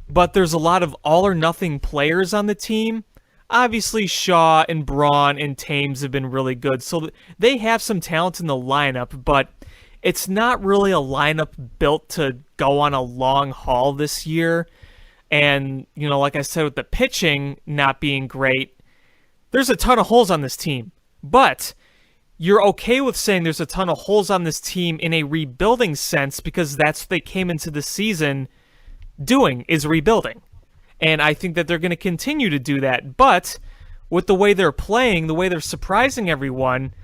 but there's a lot of all-or-nothing players on the team. Obviously, Shaw and Braun and Thames have been really good, so they have some talent in the lineup, but it's not really a lineup built to go on a long haul this year. And, like I said, with the pitching not being great, there's a ton of holes on this team. But you're okay with saying there's a ton of holes on this team in a rebuilding sense because that's what they came into the season doing, is rebuilding. And I think that they're going to continue to do that. But with the way they're playing, the way they're surprising everyone,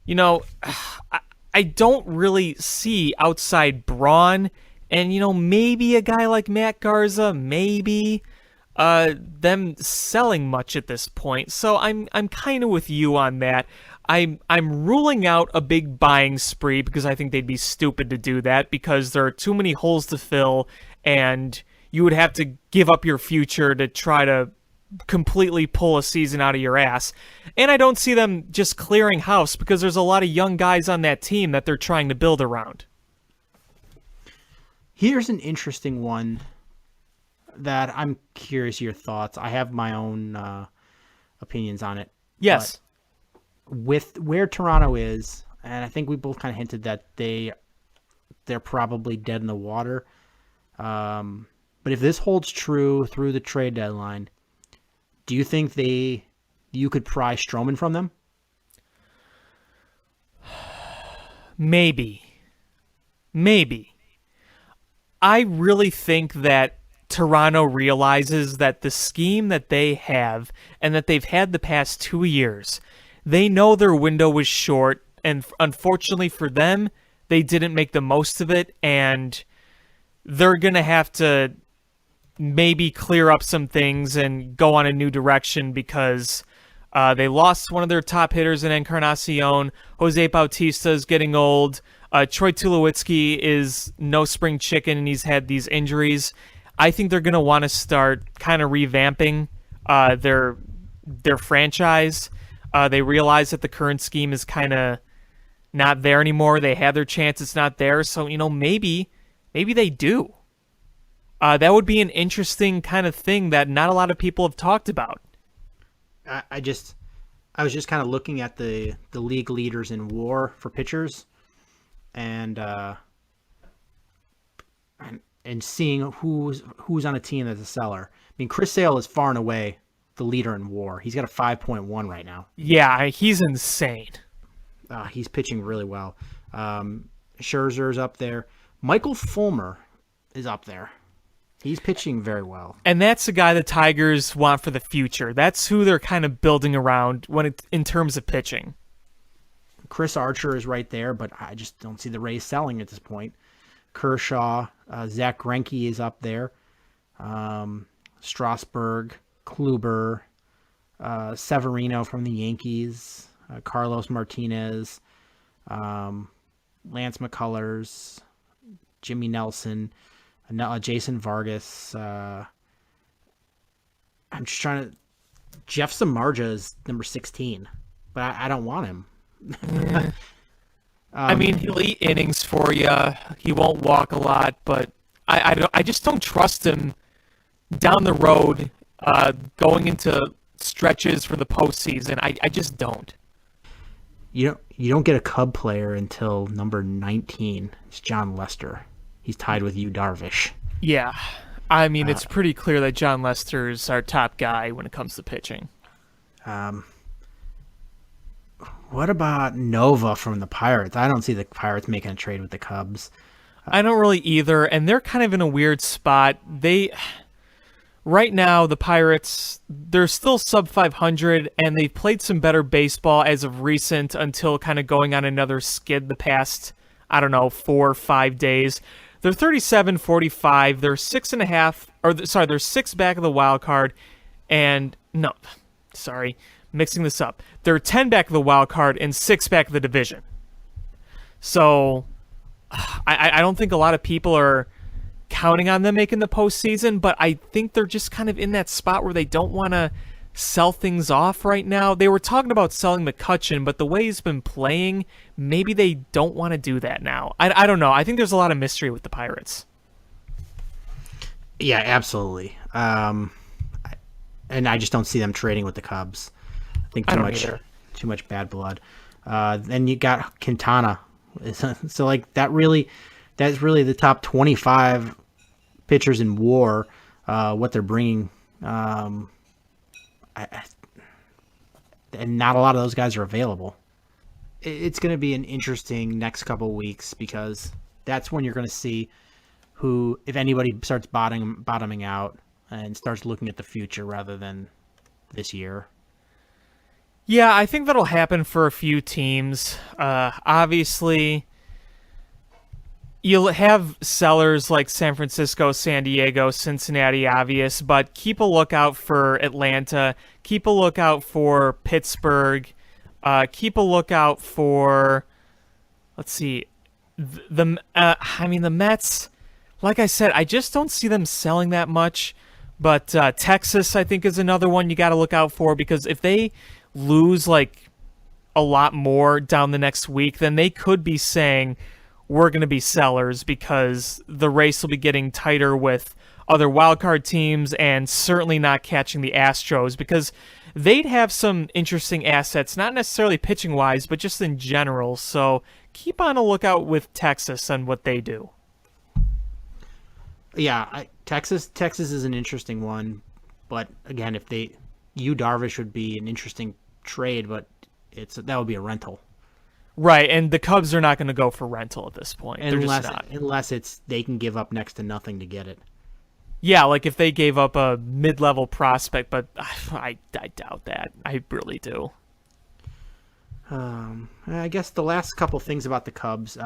I don't really see outside Braun and, maybe a guy like Matt Garza, maybe them selling much at this point. So I'm kind of with you on that. I'm ruling out a big buying spree because I think they'd be stupid to do that because there are too many holes to fill and you would have to give up your future to try to completely pull a season out of your ass. And I don't see them just clearing house because there's a lot of young guys on that team that they're trying to build around. Here's an interesting one that I'm curious your thoughts. I have my own opinions on it. Yes. But with where Toronto is, and I think we both kind of hinted that they're probably dead in the water. But if this holds true through the trade deadline, do you think you could pry Stroman from them? Maybe. I really think that Toronto realizes that the scheme that they have and that they've had the past 2 years, they know their window was short, and unfortunately for them, they didn't make the most of it, and they're going to have to maybe clear up some things and go on a new direction because they lost one of their top hitters in Encarnacion. Jose Bautista is getting old. Troy Tulowitzki is no spring chicken, and he's had these injuries. I think they're going to want to start kind of revamping their franchise. They realize that the current scheme is kind of not there anymore. They had their chance. It's not there. So, maybe they do. That would be an interesting kind of thing that not a lot of people have talked about. I was just kind of looking at the league leaders in WAR for pitchers, and seeing who's on a team that's a seller. I mean, Chris Sale is far and away the leader in WAR. He's got a 5.1 right now. Yeah, he's insane. He's pitching really well. Scherzer's up there. Michael Fulmer is up there. He's pitching very well. And that's the guy the Tigers want for the future. That's who they're kind of building around in terms of pitching. Chris Archer is right there, but I just don't see the Rays selling at this point. Kershaw, Zach Greinke is up there. Strasburg, Kluber, Severino from the Yankees, Carlos Martinez, Lance McCullers, Jimmy Nelson, Jason Vargas. I'm just trying to... Jeff Samardzija is number 16, but I don't want him. I mean, he'll eat innings for you. He won't walk a lot, but I just don't trust him down the road going into stretches for the postseason. I just don't. You you don't get a Cub player until number 19. It's John Lester. He's tied with Yu Darvish. Yeah. I mean, it's pretty clear that John Lester's our top guy when it comes to pitching. What about Nova from the Pirates? I don't see the Pirates making a trade with the Cubs. I don't really either, and they're kind of in a weird spot. Right now, the Pirates, they're still sub 500, and they've played some better baseball as of recent until kind of going on another skid the past, 4 or 5 days. They're 37-45. They're 6.5, they're 6 back of the wild card, mixing this up. They're 10 back of the wild card and 6 back of the division. So I don't think a lot of people are counting on them making the postseason, but I think they're just kind of in that spot where they don't want to sell things off right now. They were talking about selling McCutchen, but the way he's been playing, maybe they don't want to do that now. I don't know. I think there's a lot of mystery with the Pirates. Yeah, absolutely. And I just don't see them trading with the Cubs. I think too much bad blood. Then you got Quintana. So like that's really the top 25 pitchers in WAR. What they're bringing, and not a lot of those guys are available. It's going to be an interesting next couple weeks because that's when you're going to see who, if anybody, starts bottoming out and starts looking at the future rather than this year. Yeah, I think that'll happen for a few teams. Obviously, you'll have sellers like San Francisco, San Diego, Cincinnati, obvious, but keep a lookout for Atlanta. Keep a lookout for Pittsburgh. Keep a lookout for, the Mets. Like I said, I just don't see them selling that much. But Texas, I think, is another one you got to look out for, because if they lose like a lot more down the next week, then they could be saying we're going to be sellers, because the race will be getting tighter with other wildcard teams and certainly not catching the Astros, because they'd have some interesting assets, not necessarily pitching wise, but just in general. So keep on a lookout with Texas and what they do. Yeah, Texas is an interesting one, but again, Yu Darvish would be an interesting trade, but that would be a rental. Right, and the Cubs are not going to go for rental at this point. They're just not. Unless they can give up next to nothing to get it. Yeah, like if they gave up a mid-level prospect, but I doubt that. I really do. I guess the last couple things about the Cubs.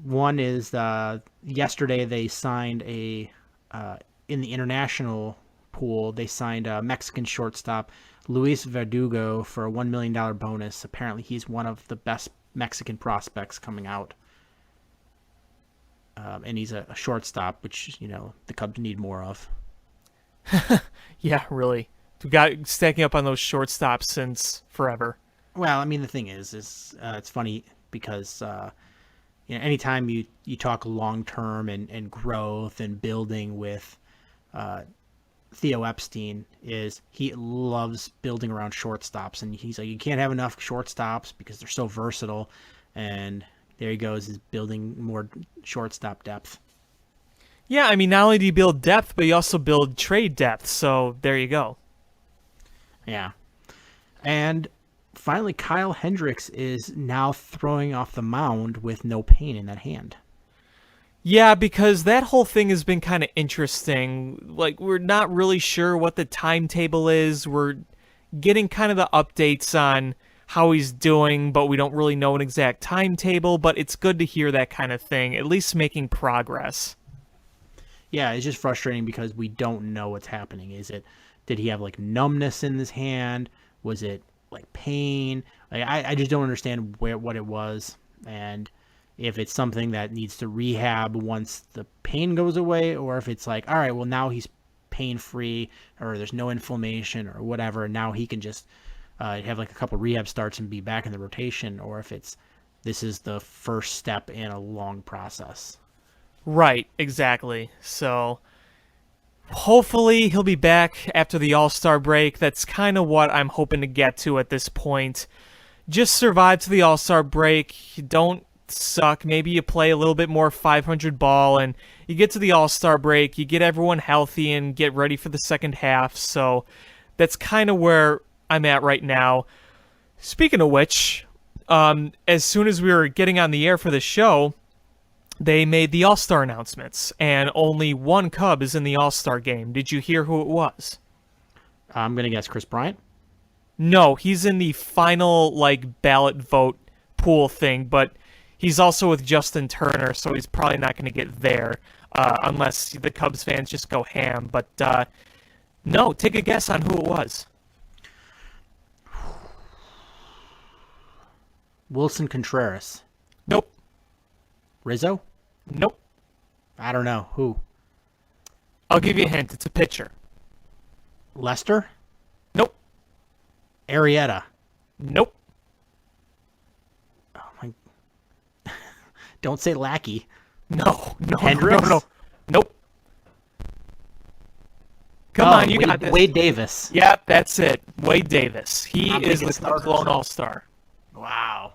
One is yesterday they signed in the international pool, they signed a Mexican shortstop, Luis Verdugo, for a $1 million bonus. Apparently he's one of the best Mexican prospects coming out. And he's a shortstop, which, the Cubs need more of. Yeah, really. We got stacking up on those shortstops since forever. Well, I mean, the thing is it's funny because anytime you talk long-term and growth and building with Theo Epstein, he loves building around shortstops, and he's like, you can't have enough shortstops because they're so versatile, and there he goes, is building more shortstop depth. Yeah, I mean, not only do you build depth, but you also build trade depth, so there you go. Yeah. And finally, Kyle Hendricks is now throwing off the mound with no pain in that hand. Yeah, because that whole thing has been kind of interesting. Like, we're not really sure what the timetable is. We're getting kind of the updates on how he's doing, but we don't really know an exact timetable. But it's good to hear that kind of thing, at least making progress. Yeah, it's just frustrating because we don't know what's happening. Did he have like numbness in his hand? Was it like pain? Like, I just don't understand what it was, and if it's something that needs to rehab once the pain goes away, or if it's like, all right, well, now he's pain-free, or there's no inflammation or whatever, and now he can just have like a couple rehab starts and be back in the rotation, or if this is the first step in a long process. Right, exactly. So hopefully he'll be back after the All-Star break. That's kind of what I'm hoping to get to at this point. just survive to the All-Star break. You don't suck. Maybe you play a little bit more 500 ball, and you get to the All-Star break. You get everyone healthy and get ready for the second half. So that's kind of where I'm at right now. Speaking of which, as soon as we were getting on the air for the show, they made the All-Star announcements, and only one Cub is in the All-Star game. Did you hear who it was? I'm going to guess Chris Bryant. No, he's in the final ballot vote pool thing, but he's also with Justin Turner, so he's probably not going to get there unless the Cubs fans just go ham. But no, take a guess on who it was. Wilson Contreras. Nope. Rizzo? Nope. I don't know. Who? I'll give you a hint. It's a pitcher. Lester? Nope. Arrieta? Nope. Oh my! Don't say Lackey. No. Hendricks? No. Nope. Come on, you got this. Wade Davis. Yep, that's it. Wade Davis. He I'm is thinking the Cubs' lone All-Star. Wow.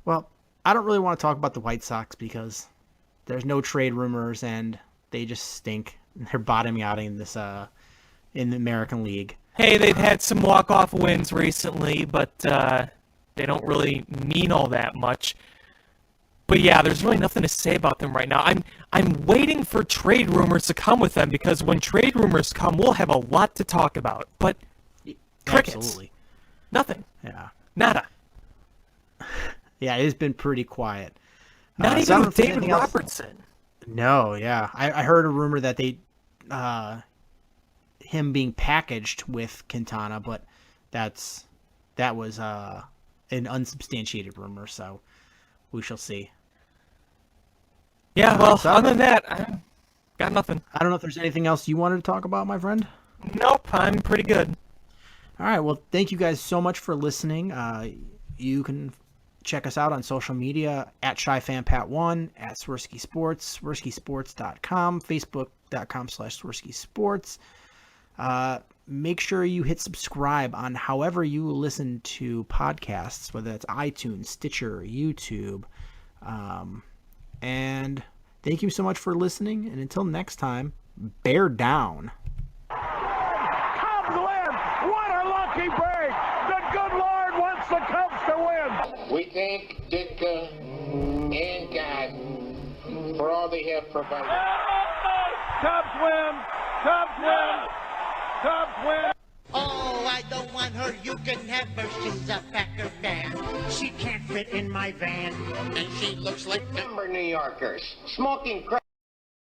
Well, I don't really want to talk about the White Sox because there's no trade rumors and they just stink. They're bottoming out in this in the American League. Hey, they've had some walk-off wins recently, but they don't really mean all that much. But yeah, there's really nothing to say about them right now. I'm waiting for trade rumors to come with them because when trade rumors come, we'll have a lot to talk about. But crickets. Absolutely. Nothing. Yeah. Nada. Yeah, it's been pretty quiet. Not so I even don't with think David anything else- Robertson. No, yeah. I heard a rumor that they him being packaged with Quintana, but that was an unsubstantiated rumor, so we shall see. Yeah, well, So- other than that, I got nothing. I don't know if there's anything else you wanted to talk about, my friend. Nope, I'm pretty good. All right, well, thank you guys so much for listening. You can check us out on social media at ShyFanPat1, at Swerski Sports, SwerskiSports.com, Facebook.com/SwerskiSports. Make sure you hit subscribe on however you listen to podcasts, whether that's iTunes, Stitcher, YouTube. And thank you so much for listening. And until next time, bear down. Cubs win! What a lucky break! The good Lord wants the Cubs to win! We thank Ditka and God for all they have provided. Cubs win! Cubs win! Cubs win! Oh, I don't want her. You can have her. She's a Packer fan. She can't fit in my van. And she looks like member New Yorkers, smoking crack.